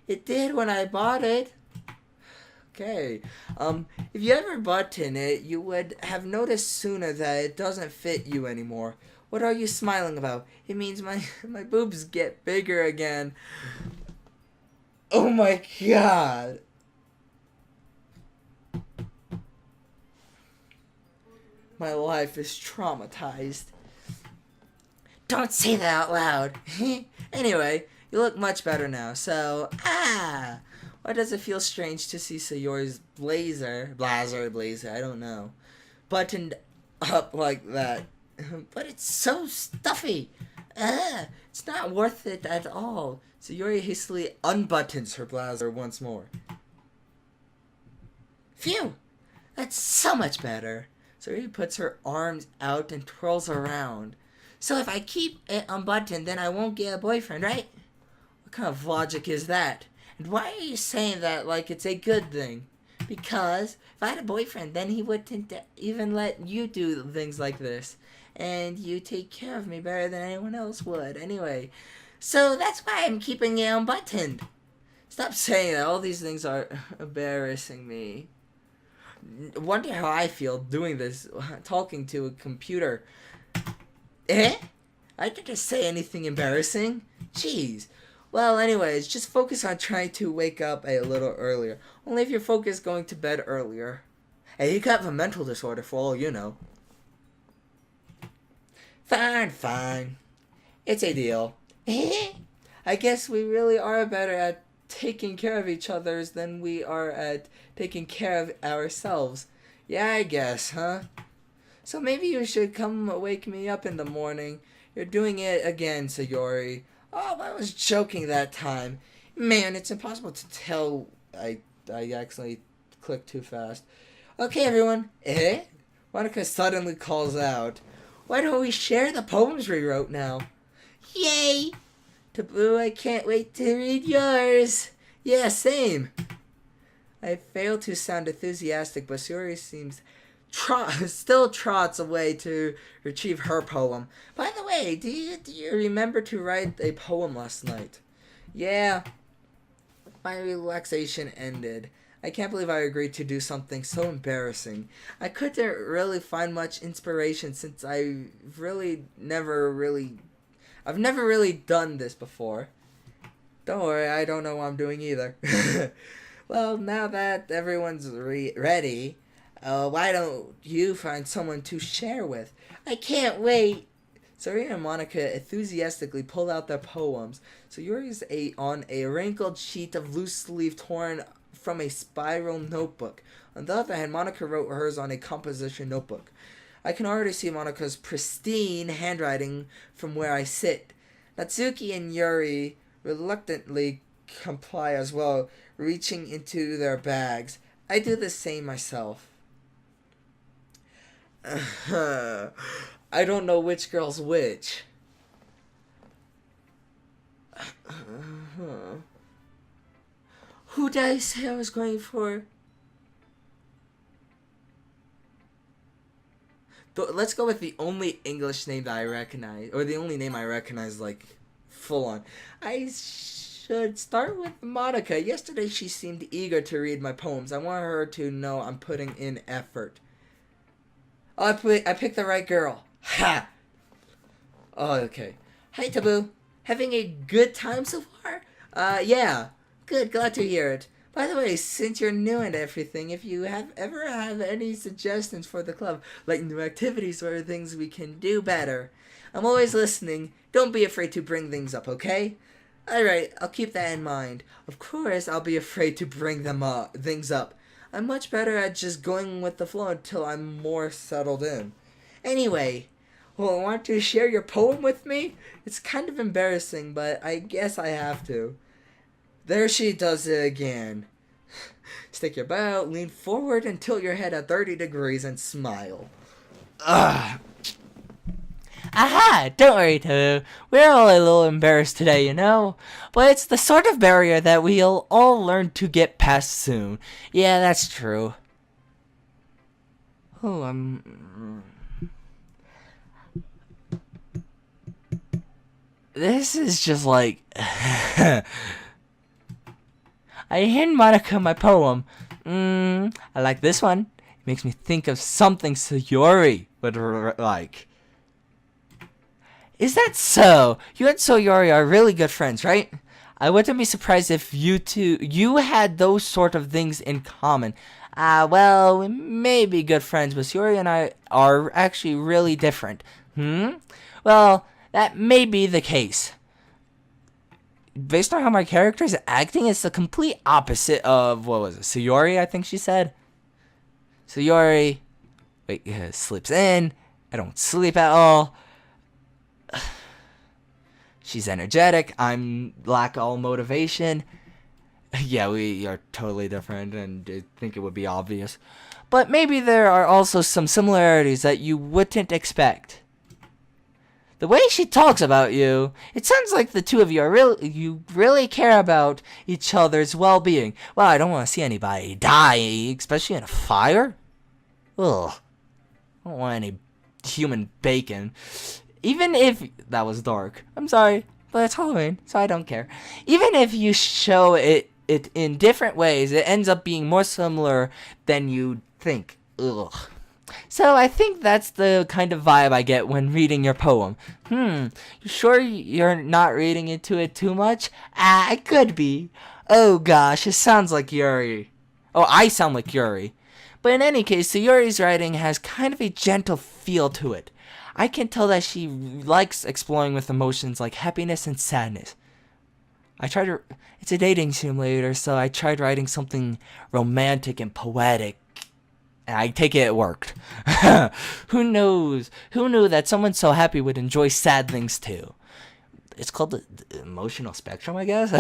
It did when I bought it. Okay. If you ever button it, you would have noticed sooner that it doesn't fit you anymore. What are you smiling about? It means my boobs get bigger again. Oh my god. My life is traumatized. Don't say that out loud. Anyway, you look much better now, so, why does it feel strange to see Sayori's blazer, I don't know, buttoned up like that? But it's so stuffy. It's not worth it at all. Sayori hastily unbuttons her blazer once more. Phew. That's so much better. Sayori puts her arms out and twirls around. So if I keep it unbuttoned, then I won't get a boyfriend, right? What kind of logic is that? And why are you saying that like it's a good thing? Because if I had a boyfriend, then he wouldn't even let you do things like this. And you take care of me better than anyone else would. Anyway, so that's why I'm keeping it unbuttoned. Stop saying that. All these things are embarrassing me. Wonder how I feel doing this, talking to a computer. I didn't just say anything embarrassing. Jeez. Well, anyways, just focus on trying to wake up a little earlier. Only if you're focused going to bed earlier. Hey, you could have a mental disorder for all you know. Fine. It's a deal. I guess we really are better at taking care of each other's than we are at taking care of ourselves. Yeah, I guess, huh? So maybe you should come wake me up in the morning. You're doing it again, Sayori. Oh, I was joking that time. Man, it's impossible to tell. I accidentally clicked too fast. Okay, everyone. Monica suddenly calls out. Why don't we share the poems we wrote now? Yay! Taboo, I can't wait to read yours. Yeah, same. I fail to sound enthusiastic, but Sayori seems still trots away to retrieve her poem. By the way, do you remember to write a poem last night? Yeah. My relaxation ended. I can't believe I agreed to do something so embarrassing. I couldn't really find much inspiration since I've never really done this before. Don't worry, I don't know what I'm doing either. Well, now that everyone's ready, why don't you find someone to share with? I can't wait. Sayori and Monica enthusiastically pulled out their poems. Sayori's on a wrinkled sheet of loose leaf torn from a spiral notebook. On the other hand, Monica wrote hers on a composition notebook. I can already see Monica's pristine handwriting from where I sit. Natsuki and Yuri reluctantly comply as well, reaching into their bags. I do the same myself. I don't know which girl's which. Who did I say I was going for? Let's go with the only English name that I recognize, or the only name I recognize, like, full on. I should start with Monica. Yesterday she seemed eager to read my poems. I want her to know I'm putting in effort. Oh, I picked the right girl. Ha! Oh, okay. Hi, Taboo. Having a good time so far? Yeah. Good, glad to hear it. By the way, since you're new and everything, if you ever have any suggestions for the club, like new activities or things we can do better, I'm always listening. Don't be afraid to bring things up, okay? Alright, I'll keep that in mind. Of course, I'll be afraid to bring things up. I'm much better at just going with the flow until I'm more settled in. Anyway, Well, want to share your poem with me? It's kind of embarrassing, but I guess I have to. There she does it again. Stick your butt out, lean forward, and tilt your head at 30 degrees and smile. Ugh. Aha! Don't worry, Toru. We're all a little embarrassed today, you know? But it's the sort of barrier that we'll all learn to get past soon. Yeah, that's true. Oh, This is just like... I hand Monica my poem. I like this one. It makes me think of something Sayori would like. Is that so? You and Sayori are really good friends, right? I wouldn't be surprised if you had those sort of things in common. Well, we may be good friends, but Sayori and I are actually really different. Well, that may be the case. Based on how my character is acting, it's the complete opposite of, what was it, Sayori, I think she said? Sayori, sleeps in. I don't sleep at all. She's energetic. I'm lack all motivation. Yeah, we are totally different, and I think it would be obvious. But maybe there are also some similarities that you wouldn't expect. The way she talks about you, it sounds like the two of you you really care about each other's well-being. Well, I don't want to see anybody die, especially in a fire. Ugh. I don't want any human bacon. Even if... That was dark. I'm sorry, but it's Halloween, so I don't care. Even if you show it in different ways, it ends up being more similar than you think. Ugh. So I think that's the kind of vibe I get when reading your poem. You sure you're not reading into it too much? It could be. Oh gosh, it sounds like Yuri. Oh, I sound like Yuri. But in any case, Sayori's writing has kind of a gentle feel to it. I can tell that she likes exploring with emotions like happiness and sadness. It's a dating simulator, so I tried writing something romantic and poetic. And I take it worked. Who knows? Who knew that someone so happy would enjoy sad things too? It's called the emotional spectrum, I guess.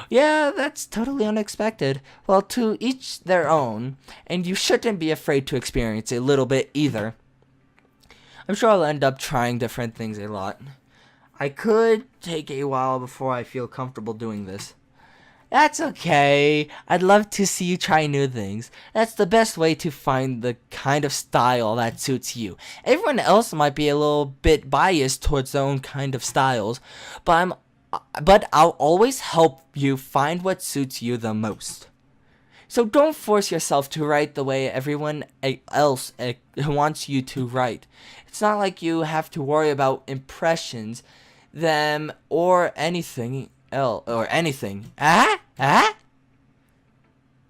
Yeah, that's totally unexpected. Well, to each their own, and you shouldn't be afraid to experience a little bit either. I'm sure I'll end up trying different things a lot. I could take a while before I feel comfortable doing this. That's okay. I'd love to see you try new things. That's the best way to find the kind of style that suits you. Everyone else might be a little bit biased towards their own kind of styles, but I'll always help you find what suits you the most. So don't force yourself to write the way everyone else wants you to write. It's not like you have to worry about impressions, them, or anything else, or anything.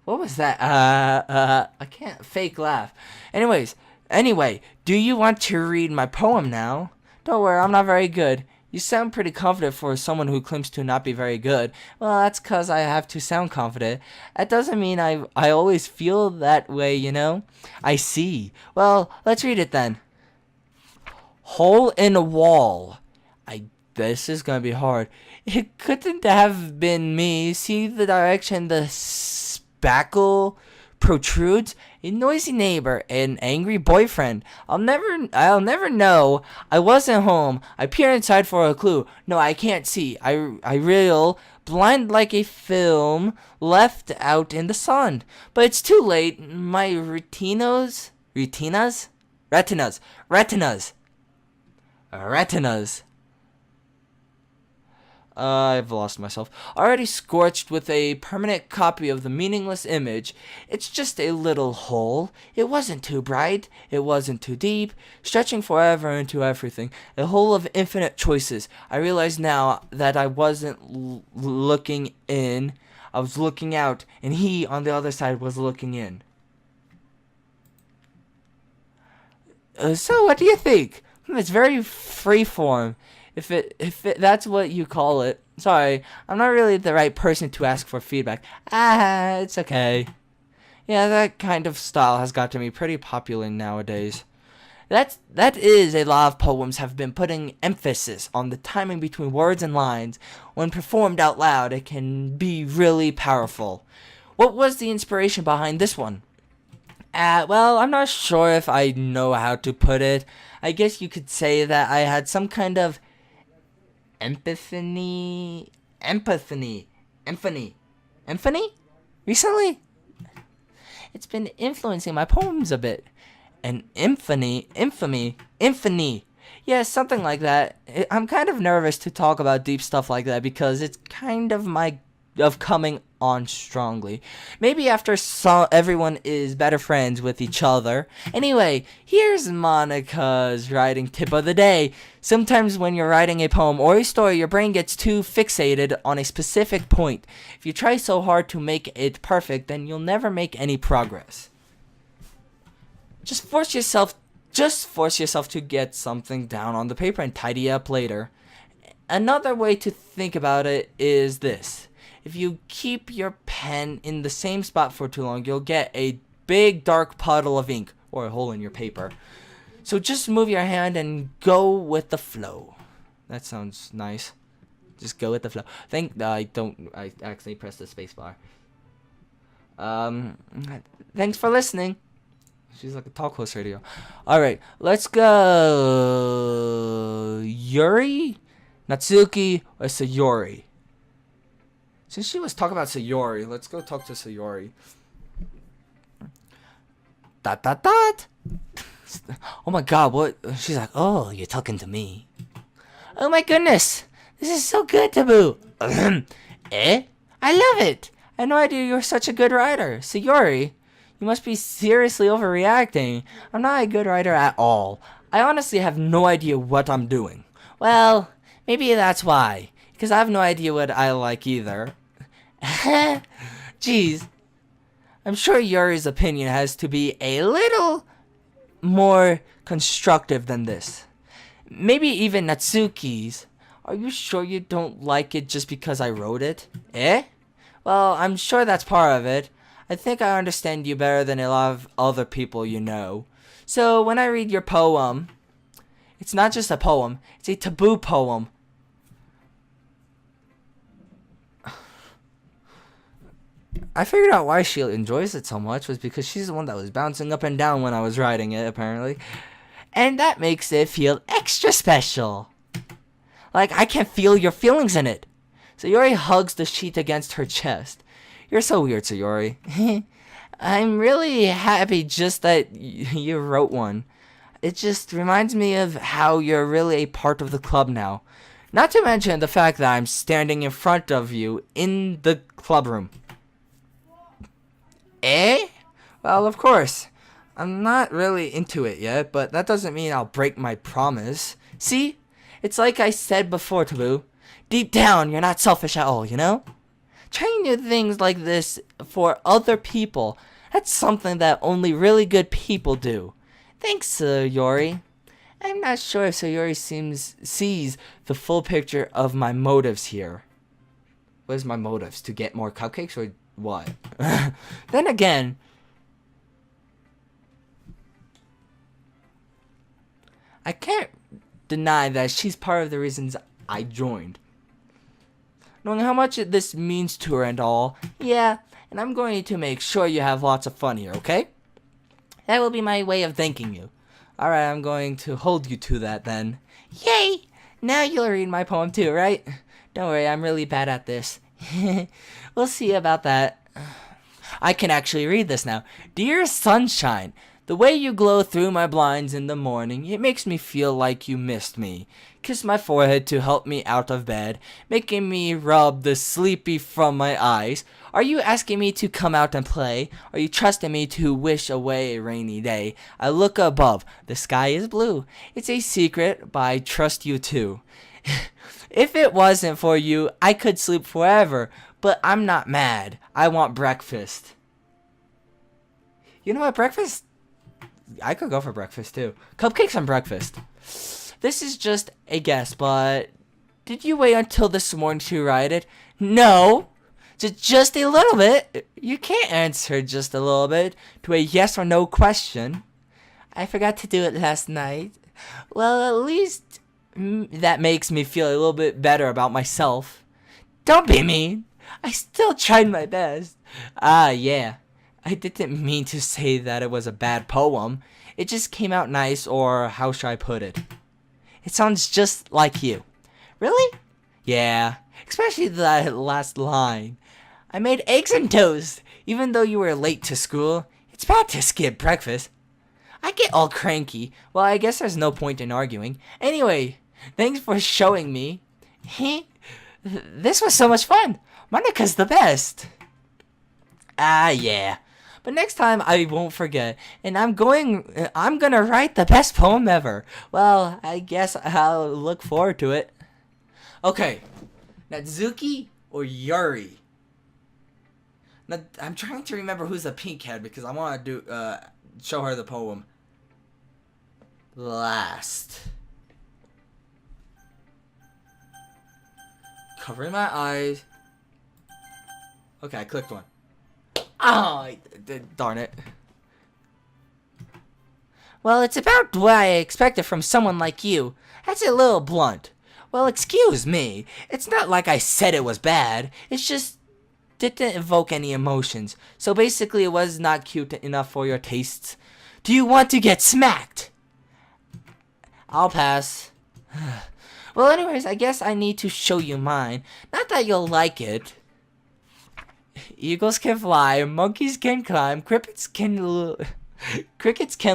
What was that? I can't fake laugh. Anyway, do you want to read my poem now? Don't worry, I'm not very good. You sound pretty confident for someone who claims to not be very good. Well, that's because I have to sound confident. That doesn't mean I always feel that way, you know? I see. Well, let's read it then. Hole in a wall. This is gonna be hard. It couldn't have been me. See the direction the spackle protrudes? A noisy neighbor, an angry boyfriend. I'll never know. I wasn't home. I peer inside for a clue. No, I can't see. I reel, blind like a film left out in the sun. But it's too late. My retinas. I've lost myself. Already scorched with a permanent copy of the meaningless image. It's just a little hole. It wasn't too bright. It wasn't too deep. Stretching forever into everything. A hole of infinite choices. I realize now that I wasn't looking in. I was looking out, and he on the other side was looking in. So what do you think? It's very freeform. If that's what you call it. Sorry, I'm not really the right person to ask for feedback. It's okay. Yeah, that kind of style has got to be pretty popular nowadays. That is a lot of poems have been putting emphasis on the timing between words and lines. When performed out loud, it can be really powerful. What was the inspiration behind this one? Well, I'm not sure if I know how to put it. I guess you could say that I had some kind of empathy recently. It's been influencing my poems a bit. And infamy. Yeah, something like that. I'm kind of nervous to talk about deep stuff like that because it's kind of coming on strongly. Maybe after everyone is better friends with each other. Anyway, here's Monica's writing tip of the day. Sometimes when you're writing a poem or a story, your brain gets too fixated on a specific point. If you try so hard to make it perfect, then you'll never make any progress. Just force yourself to get something down on the paper and tidy up later. Another way to think about it is this. If you keep your pen in the same spot for too long, you'll get a big dark puddle of ink or a hole in your paper. So just move your hand and go with the flow. That sounds nice. Just go with the flow. I accidentally pressed the space bar. Thanks for listening. She's like a talk host radio. Alright, let's go. Yuri, Natsuki, or Sayori? Since she was talking about Sayori, let's go talk to Sayori. Dot. Oh my god, what? She's like, oh, you're talking to me. Oh my goodness, this is so good, Taboo. Eh? I love it. I had no idea you were such a good writer. Sayori, you must be seriously overreacting. I'm not a good writer at all. I honestly have no idea what I'm doing. Well, maybe that's why. Because I have no idea what I like either. Jeez. I'm sure Yuri's opinion has to be a little more constructive than this. Maybe even Natsuki's. Are you sure you don't like it just because I wrote it? Eh? Well, I'm sure that's part of it. I think I understand you better than a lot of other people you know. So when I read your poem, it's not just a poem, it's a taboo poem. I figured out why she enjoys it so much was because she's the one that was bouncing up and down when I was writing it, apparently. And that makes it feel extra special. Like I can feel your feelings in it. Sayori hugs the sheet against her chest. You're so weird, Sayori. I'm really happy just that you wrote one. It just reminds me of how you're really a part of the club now. Not to mention the fact that I'm standing in front of you in the club room. Eh? Well, of course. I'm not really into it yet, but that doesn't mean I'll break my promise. See? It's like I said before, Taboo. Deep down, you're not selfish at all, you know? Trying new things like this for other people, that's something that only really good people do. Thanks, Sayori. I'm not sure if Sayori sees the full picture of my motives here. What is my motives? To get more cupcakes or what? Then again, I can't deny that she's part of the reasons I joined. Knowing how much this means to her and all, yeah, and I'm going to make sure you have lots of fun here, okay? That will be my way of thanking you. Alright, I'm going to hold you to that then. Yay! Now you'll read my poem too, right? Don't worry, I'm really bad at this. We'll see about that. I can actually read this now. Dear sunshine, the way you glow through my blinds in the morning, it makes me feel like you missed me. Kiss my forehead to help me out of bed, making me rub the sleepy from my eyes. Are you asking me to come out and play? Are you trusting me to wish away a rainy day? I look above, the sky is blue. It's a secret, but I trust you too. If it wasn't for you, I could sleep forever, but I'm not mad. I want breakfast. You know what, breakfast? I could go for breakfast too. Cupcakes and breakfast. This is just a guess, but did you wait until this morning to write it? No. Just a little bit. You can't answer just a little bit to a yes or no question. I forgot to do it last night. Well, at least that makes me feel a little bit better about myself. Don't be mean. I still tried my best. Yeah. I didn't mean to say that it was a bad poem. It just came out nice, or how should I put it? It sounds just like you. Really? Yeah. Especially that last line. I made eggs and toast, even though you were late to school. It's bad to skip breakfast. I get all cranky. Well, I guess there's no point in arguing. Anyway, thanks for showing me. This was so much fun. Monika's the best. Yeah. But next time I won't forget, and I'm gonna write the best poem ever. Well, I guess I'll look forward to it. Okay, Natsuki or Yuri? Now, I'm trying to remember who's the pink head because I want to show her the poem last. Covering my eyes. Okay, I clicked one. Oh, darn it. Well, it's about what I expected from someone like you. That's a little blunt. Well, excuse me. It's not like I said it was bad. It's just didn't evoke any emotions. So basically, it was not cute enough for your tastes. Do you want to get smacked? I'll pass. Well, anyways, I guess I need to show you mine. Not that you'll like it. Eagles can fly, monkeys can climb, crickets can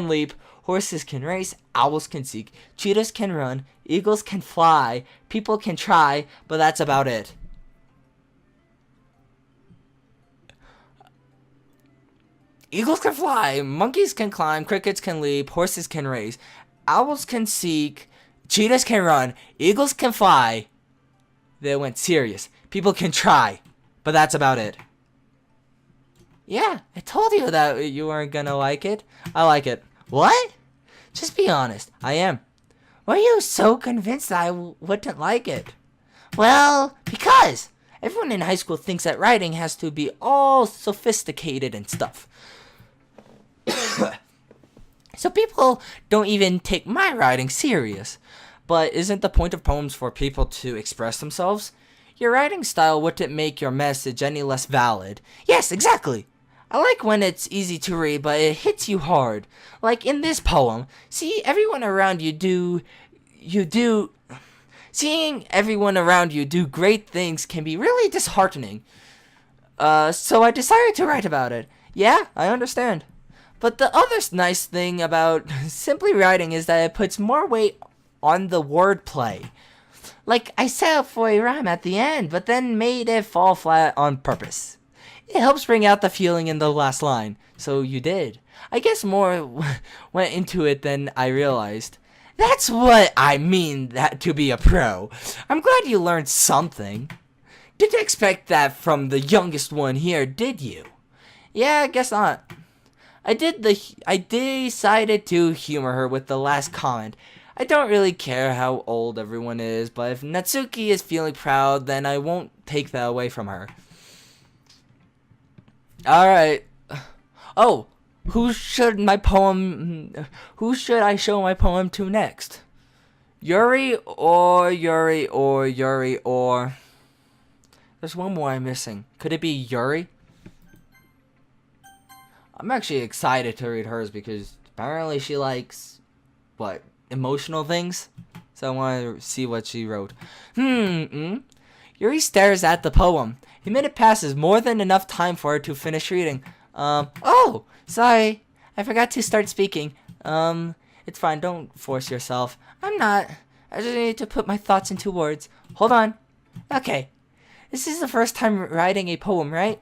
leap, horses can race, owls can seek, cheetahs can run, eagles can fly, people can try, but that's about it. Eagles can fly, monkeys can climb, crickets can leap, horses can race, owls can seek, cheetahs can run, eagles can fly. They went serious. People can try, but that's about it. Yeah, I told you that you weren't gonna like it. I like it. What? Just be honest. I am. Why are you so convinced that I wouldn't like it? Well, because everyone in high school thinks that writing has to be all sophisticated and stuff. So people don't even take my writing serious. But isn't the point of poems for people to express themselves? Your writing style wouldn't make your message any less valid. Yes, exactly. I like when it's easy to read, but it hits you hard. Like in this poem, seeing everyone around you do great things can be really disheartening. So I decided to write about it. Yeah, I understand. But the other nice thing about simply writing is that it puts more weight on the wordplay. Like, I set up for a rhyme at the end, but then made it fall flat on purpose. It helps bring out the feeling in the last line. So you did. I guess more went into it than I realized. That's what I mean that to be a pro. I'm glad you learned something. Didn't expect that from the youngest one here, did you? Yeah, I guess not. I decided to humor her with the last comment. I don't really care how old everyone is, but if Natsuki is feeling proud, then I won't take that away from her. Alright. Oh, who should I show my poem to next? Yuri or... There's one more I'm missing. Could it be Yuri? I'm actually excited to read hers because apparently she likes... what? Emotional things? So I want to see what she wrote. Yuri stares at the poem. A minute passes, more than enough time for her to finish reading. Oh, sorry. I forgot to start speaking. It's fine, don't force yourself. I'm not. I just need to put my thoughts into words. Hold on. Okay. This is the first time writing a poem, right?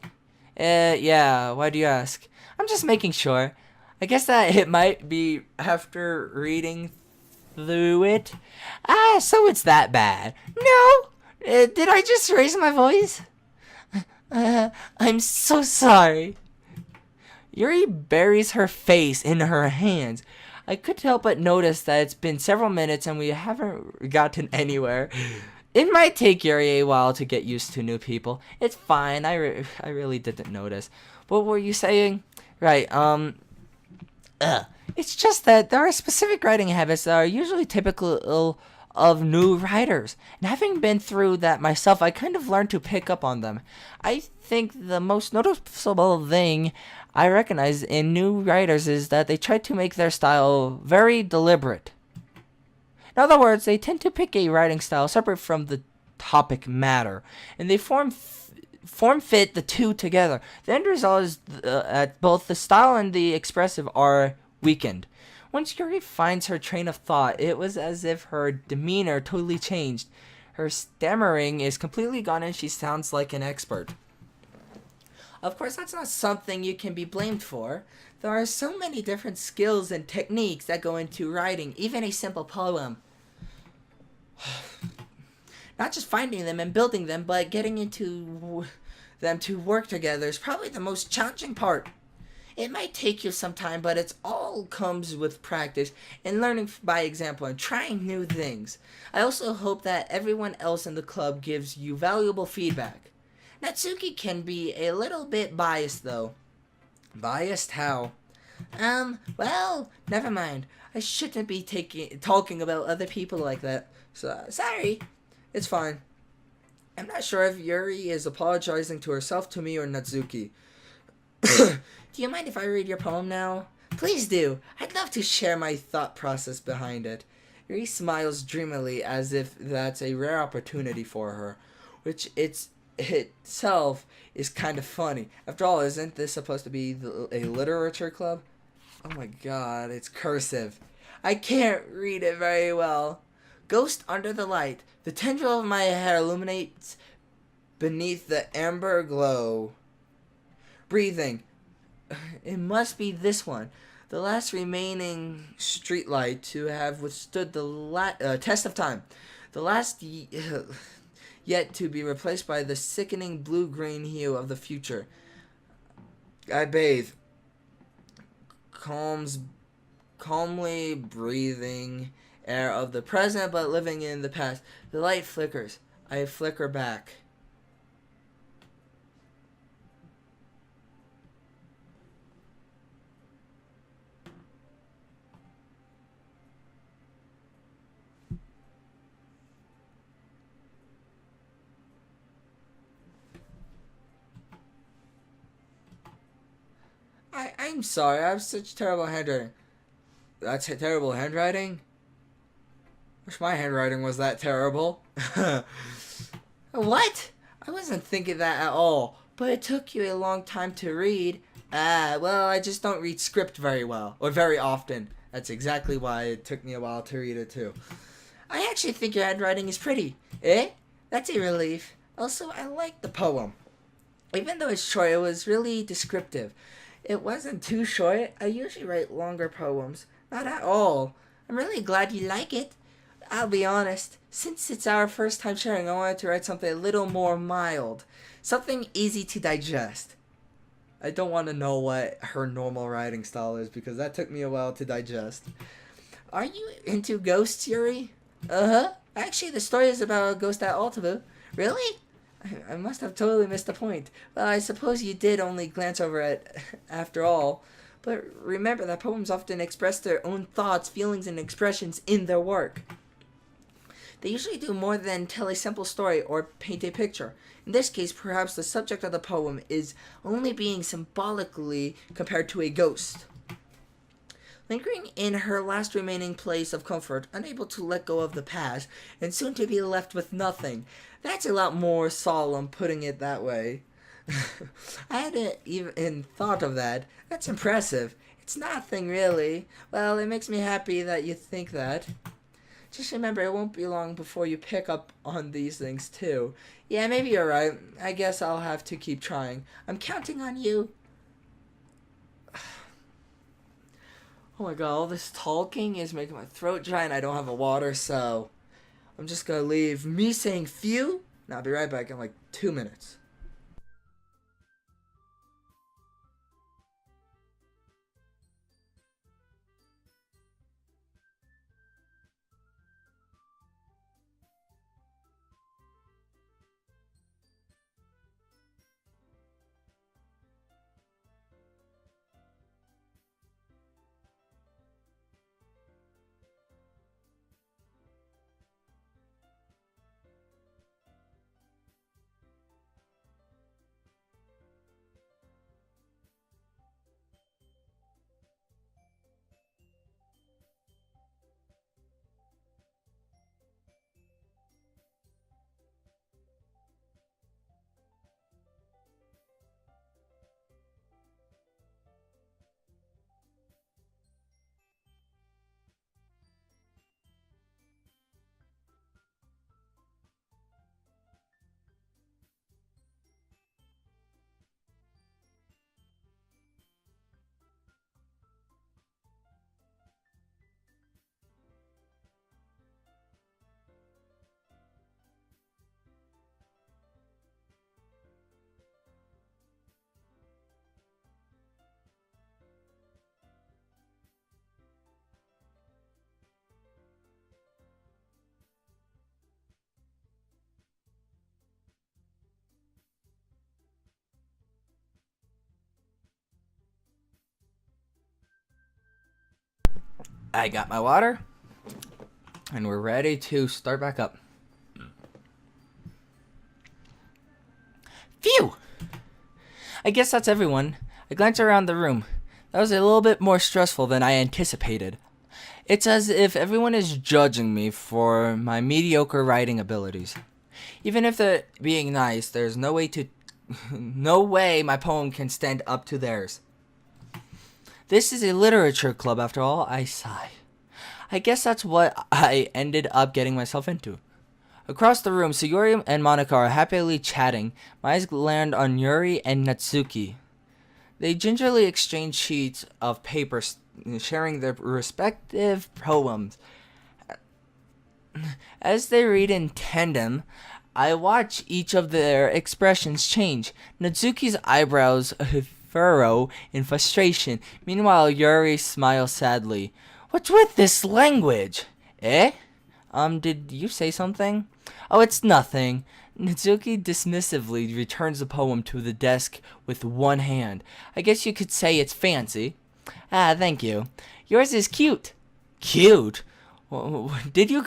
Yeah, why do you ask? I'm just making sure. I guess that it might be after reading through it. So it's that bad. No! Did I just raise my voice? I'm so sorry. Yuri buries her face in her hands. I couldn't help but notice that it's been several minutes and we haven't gotten anywhere. It might take Yuri a while to get used to new people. It's fine. I really didn't notice. What were you saying? Right, It's just that there are specific writing habits that are usually typical of new writers. And having been through that myself, I kind of learned to pick up on them. I think the most noticeable thing I recognize in new writers is that they try to make their style very deliberate. In other words, they tend to pick a writing style separate from the topic matter, and they form fit the two together. The end result is that both the style and the expressive are weakened. Once Yuri finds her train of thought, it was as if her demeanor totally changed. Her stammering is completely gone and she sounds like an expert. Of course, that's not something you can be blamed for. There are so many different skills and techniques that go into writing, even a simple poem. Not just finding them and building them, but getting into them to work together is probably the most challenging part. It might take you some time, but it all comes with practice and learning by example and trying new things. I also hope that everyone else in the club gives you valuable feedback. Natsuki can be a little bit biased though. Biased how? Well, never mind. I shouldn't be talking about other people like that. So, sorry. It's fine. I'm not sure if Yuri is apologizing to herself, to me, or Natsuki. Do you mind if I read your poem now? Please do. I'd love to share my thought process behind it. Yuri smiles dreamily as if that's a rare opportunity for her, which itself is kind of funny. After all, isn't this supposed to be a literature club? Oh my god, it's cursive. I can't read it very well. Ghost under the light. The tendril of my hair illuminates beneath the amber glow. Breathing. It must be this one. The last remaining streetlight to have withstood the test of time. The last yet to be replaced by the sickening blue-green hue of the future. I bathe. Calmly breathing air of the present but living in the past. The light flickers. I flicker back. I'm sorry, I have such terrible handwriting. That's terrible handwriting? Wish my handwriting was that terrible. What? I wasn't thinking that at all. But it took you a long time to read. Well, I just don't read script very well. Or very often. That's exactly why it took me a while to read it too. I actually think your handwriting is pretty. Eh? That's a relief. Also, I like the poem. Even though it's short, it was really descriptive. It wasn't too short. I usually write longer poems. Not at all. I'm really glad you like it. I'll be honest, since it's our first time sharing, I wanted to write something a little more mild. Something easy to digest. I don't want to know what her normal writing style is because that took me a while to digest. Are you into ghosts, Yuri? Uh-huh. Actually, the story is about a ghost at Altavu. Really? I must have totally missed the point. Well, I suppose you did only glance over it after all. But remember that poems often express their own thoughts, feelings, and expressions in their work. They usually do more than tell a simple story or paint a picture. In this case, perhaps the subject of the poem is only being symbolically compared to a ghost. Lingering in her last remaining place of comfort, unable to let go of the past, and soon to be left with nothing. That's a lot more solemn, putting it that way. I hadn't even thought of that. That's impressive. It's nothing, really. Well, it makes me happy that you think that. Just remember, it won't be long before you pick up on these things, too. Yeah, maybe you're right. I guess I'll have to keep trying. I'm counting on you. Oh my god, all this talking is making my throat dry and I don't have a water, so I'm just gonna leave me saying phew, and I'll be right back in like 2 minutes. I got my water. And we're ready to start back up. Phew! I guess that's everyone. I glanced around the room. That was a little bit more stressful than I anticipated. It's as if everyone is judging me for my mediocre writing abilities. Even if they're being nice, there's no way my poem can stand up to theirs. This is a literature club after all, I sigh. I guess that's what I ended up getting myself into. Across the room, Sayori and Monica are happily chatting. My eyes land on Yuri and Natsuki. They gingerly exchange sheets of paper, sharing their respective poems. As they read in tandem, I watch each of their expressions change. Natsuki's eyebrows furrow in frustration. Meanwhile, Yuri smiles sadly. What's with this language? Eh? Did you say something? Oh, it's nothing. Natsuki dismissively returns the poem to the desk with one hand. I guess you could say it's fancy. Ah, thank you. Yours is cute. Cute? Did you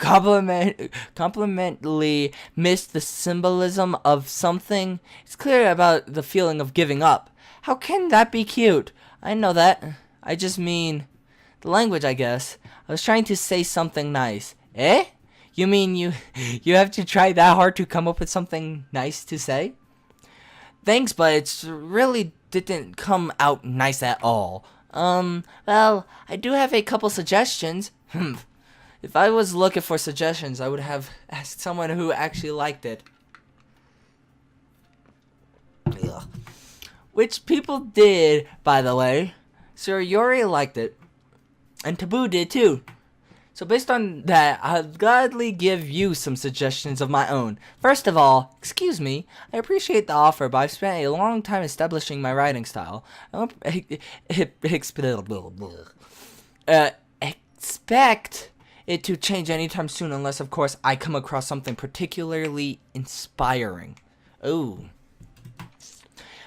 complimentally miss the symbolism of something? It's clear about the feeling of giving up. How can that be cute? I know that. I just mean the language, I guess. I was trying to say something nice. Eh? You mean you have to try that hard to come up with something nice to say? Thanks, but it's really didn't come out nice at all. Well, I do have a couple suggestions. If I was looking for suggestions, I would have asked someone who actually liked it. Ugh. Which people did, by the way. Sir Yuri liked it. And Taboo did too. So based on that, I'll gladly give you some suggestions of my own. First of all, excuse me, I appreciate the offer, but I've spent a long time establishing my writing style. I don't expect it to change anytime soon, unless, of course, I come across something particularly inspiring. Oh.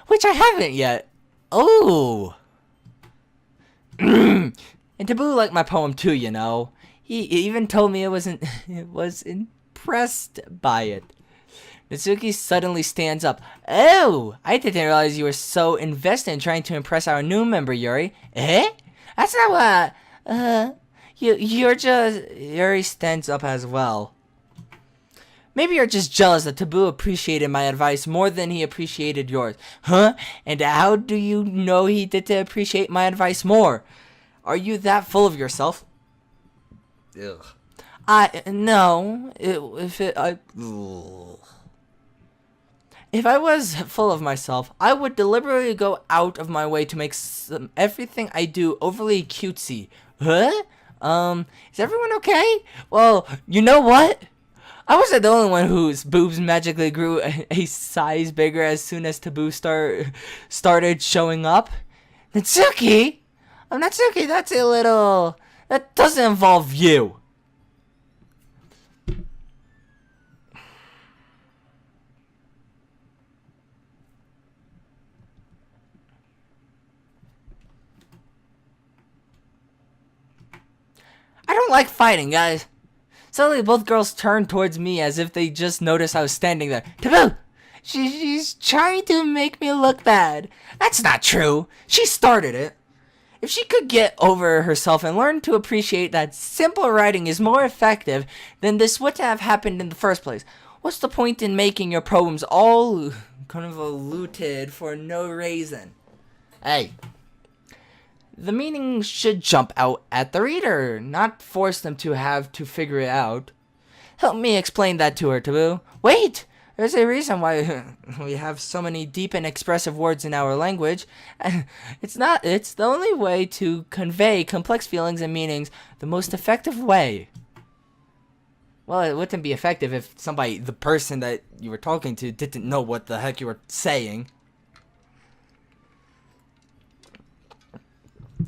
Which I haven't yet. Oh. And Taboo liked my poem too, you know. He even told me it was impressed by it. Natsuki suddenly stands up. Oh, I didn't realize you were so invested in trying to impress our new member, Yuri. Eh? That's not what, you're just... Yuri stands up as well. Maybe you're just jealous that Taboo appreciated my advice more than he appreciated yours. Huh? And how do you know he didn't appreciate my advice more? Are you that full of yourself? Ugh. No. If I was full of myself, I would deliberately go out of my way to make everything I do overly cutesy. Huh? Is everyone okay? Well, you know what? I wasn't the only one whose boobs magically grew a size bigger as soon as Taboo started showing up. Natsuki? Natsuki, that's a little... That doesn't involve you. I don't like fighting, guys. Suddenly, both girls turned towards me as if they just noticed I was standing there. Taboo! She's trying to make me look bad. That's not true. She started it. If she could get over herself and learn to appreciate that simple writing is more effective, then this wouldn't have happened in the first place. What's the point in making your poems all convoluted for no reason? Hey. The meaning should jump out at the reader, not force them to have to figure it out. Help me explain that to her, Taboo. Wait! There's a reason why we have so many deep and expressive words in our language. It's the only way to convey complex feelings and meanings the most effective way. Well, it wouldn't be effective if the person that you were talking to, didn't know what the heck you were saying.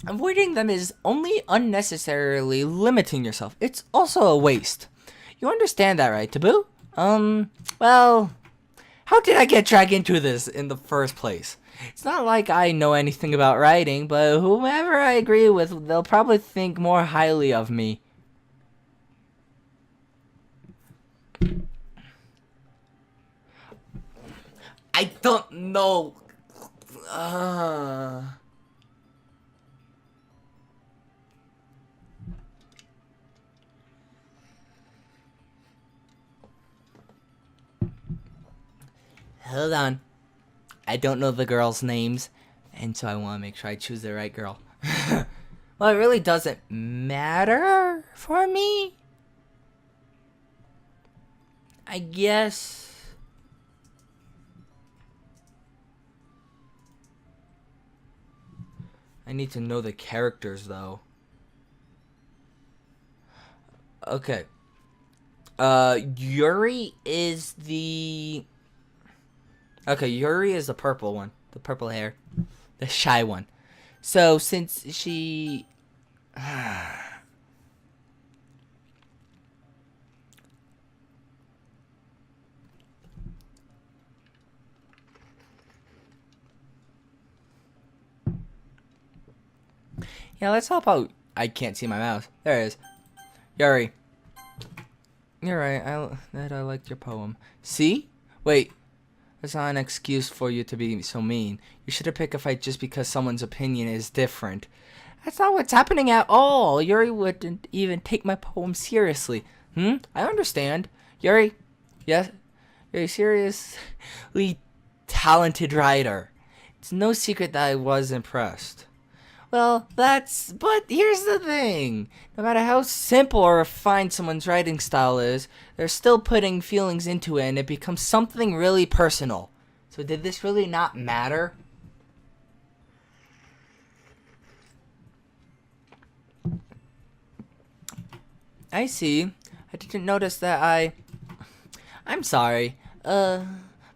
Avoiding them is only unnecessarily limiting yourself. It's also a waste. You understand that, right, Taboo? Well, how did I get dragged into this in the first place? It's not like I know anything about writing, but whomever I agree with, they'll probably think more highly of me. I don't know. Hold on. I don't know the girls' names, and so I want to make sure I choose the right girl. Well, it really doesn't matter for me. I guess. I need to know the characters, though. Okay. Yuri is the... Okay, Yuri is the purple one. The purple hair. The shy one. So, since she... Yeah, let's help out. I can't see my mouse. There it is. Yuri. You're right. I liked your poem. See? Wait. That's not an excuse for you to be so mean. You should have picked a fight just because someone's opinion is different. That's not what's happening at all. Yuri wouldn't even take my poem seriously. I understand. Yuri? Yes? You're a seriously talented writer. It's no secret that I was impressed. Well, but here's the thing. No matter how simple or refined someone's writing style is, they're still putting feelings into it and it becomes something really personal. So did this really not matter? I see. I didn't notice that I'm sorry.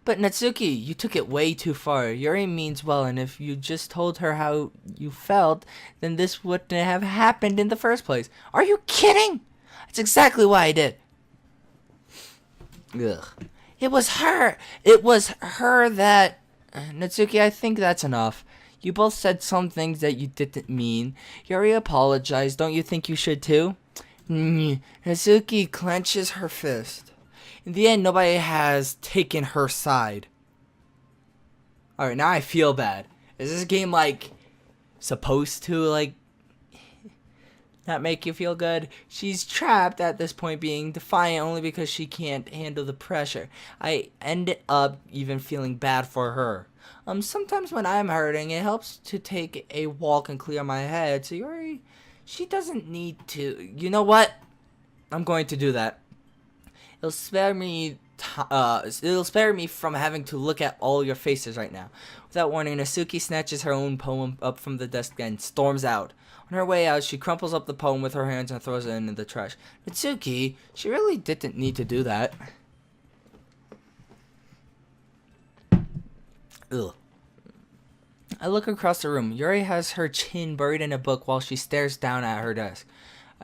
But Natsuki, you took it way too far. Yuri means well, and if you just told her how you felt, then this wouldn't have happened in the first place. Are you kidding? That's exactly what I did. Ugh. It was her. It was her that... Natsuki, I think that's enough. You both said some things that you didn't mean. Yuri apologized. Don't you think you should too? Natsuki clenches her fist. In the end, nobody has taken her side. Alright, now I feel bad. Is this game, like, supposed to, like, not make you feel good? She's trapped at this point, being defiant only because she can't handle the pressure. I ended up even feeling bad for her. Sometimes when I'm hurting, it helps to take a walk and clear my head. So Yuri, she doesn't need to. You know what? I'm going to do that. It'll spare me from having to look at all your faces right now. Without warning, Natsuki snatches her own poem up from the desk and storms out. On her way out, she crumples up the poem with her hands and throws it into the trash. Natsuki, she really didn't need to do that. Ugh. I look across the room. Yuri has her chin buried in a book while she stares down at her desk.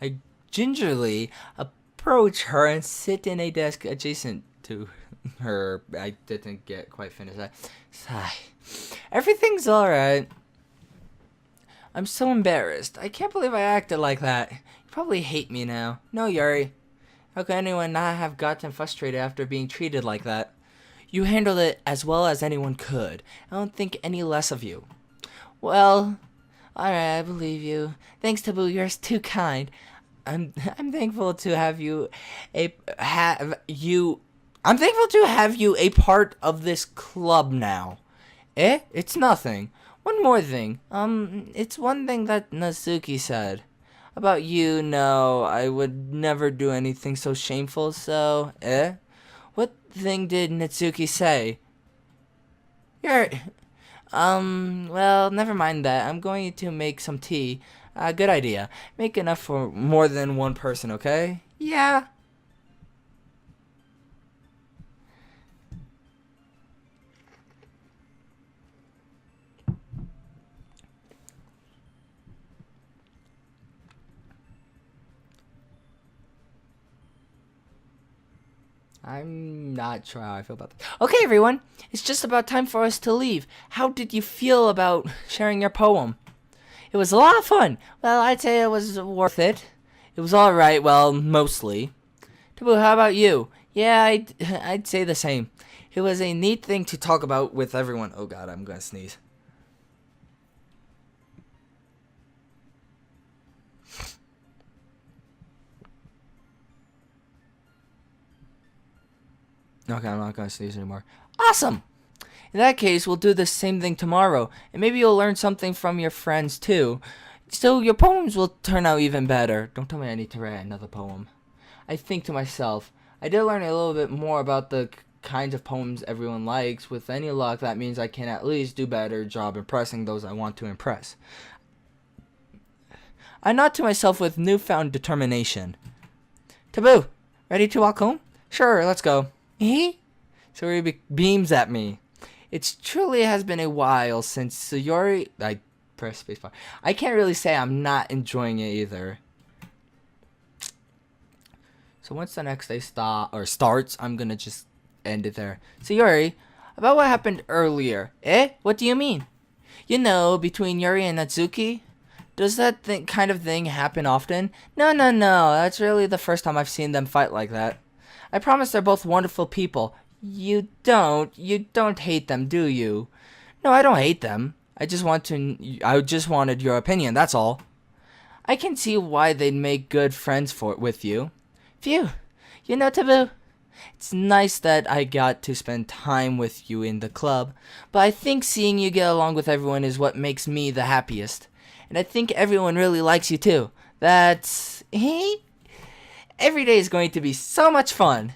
I gingerly approach her and sit in a desk adjacent to her. I didn't get quite finished. I sigh. Everything's alright. I'm so embarrassed. I can't believe I acted like that. You probably hate me now. No, Yuri. How can anyone not have gotten frustrated after being treated like that? You handled it as well as anyone could. I don't think any less of you. Well, alright, I believe you. Thanks, Taboo. You're too kind. I'm thankful to have you I'm thankful to have you a part of this club now. It's nothing. One more thing. It's one thing that Natsuki said. About you, no, I would never do anything so shameful, so, What thing did Natsuki say? Well, never mind that. I'm going to make some tea. Good idea. Make enough for more than one person, okay? Yeah. I'm not sure how I feel about that. Okay, everyone, it's just about time for us to leave. How did you feel about sharing your poem? It was a lot of fun. Well, I'd say it was worth it. It was alright, well, mostly. Taboo, how about you? Yeah, I'd say the same. It was a neat thing to talk about with everyone. Oh god, I'm gonna sneeze. Okay, I'm not gonna sneeze anymore. Awesome! In that case, we'll do the same thing tomorrow, and maybe you'll learn something from your friends too. So your poems will turn out even better. Don't tell me I need to write another poem. I think to myself, I did learn a little bit more about the kinds of poems everyone likes. With any luck, that means I can at least do a better job impressing those I want to impress. I nod to myself with newfound determination. Taboo, ready to walk home? Sure, let's go. So he beams at me. It truly has been a while since Sayori... I press spacebar. I can't really say I'm not enjoying it either. So once the next day starts, I'm gonna just end it there. Sayori, about what happened earlier. What do you mean? You know, between Yuri and Natsuki? Does that kind of thing happen often? No. That's really the first time I've seen them fight like that. I promise they're both wonderful people. You don't hate them, do you? No, I don't hate them. I just wanted your opinion, that's all. I can see why they'd make good friends with you. Phew. You know, Taboo, it's nice that I got to spend time with you in the club, but I think seeing you get along with everyone is what makes me the happiest. And I think everyone really likes you too. That's... Every day is going to be so much fun.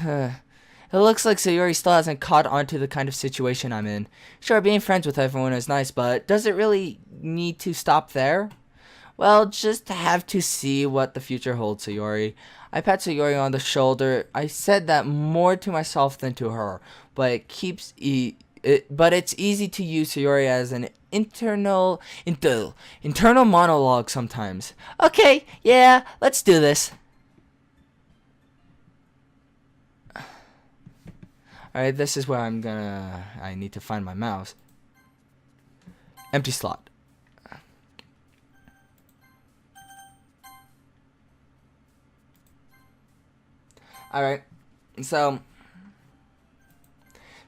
It looks like Sayori still hasn't caught on to the kind of situation I'm in. Sure, being friends with everyone is nice, but does it really need to stop there? Well, just have to see what the future holds, Sayori. I pat Sayori on the shoulder. I said that more to myself than to her, but it's easy to use Sayori as an internal monologue sometimes. Okay, yeah, let's do this. Alright, this is where I need to find my mouse. Empty slot. Alright, so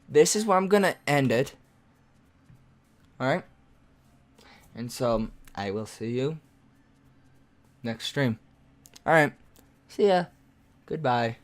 this is where I'm gonna end it. Alright? And so I will see you next stream. Alright, see ya. Goodbye.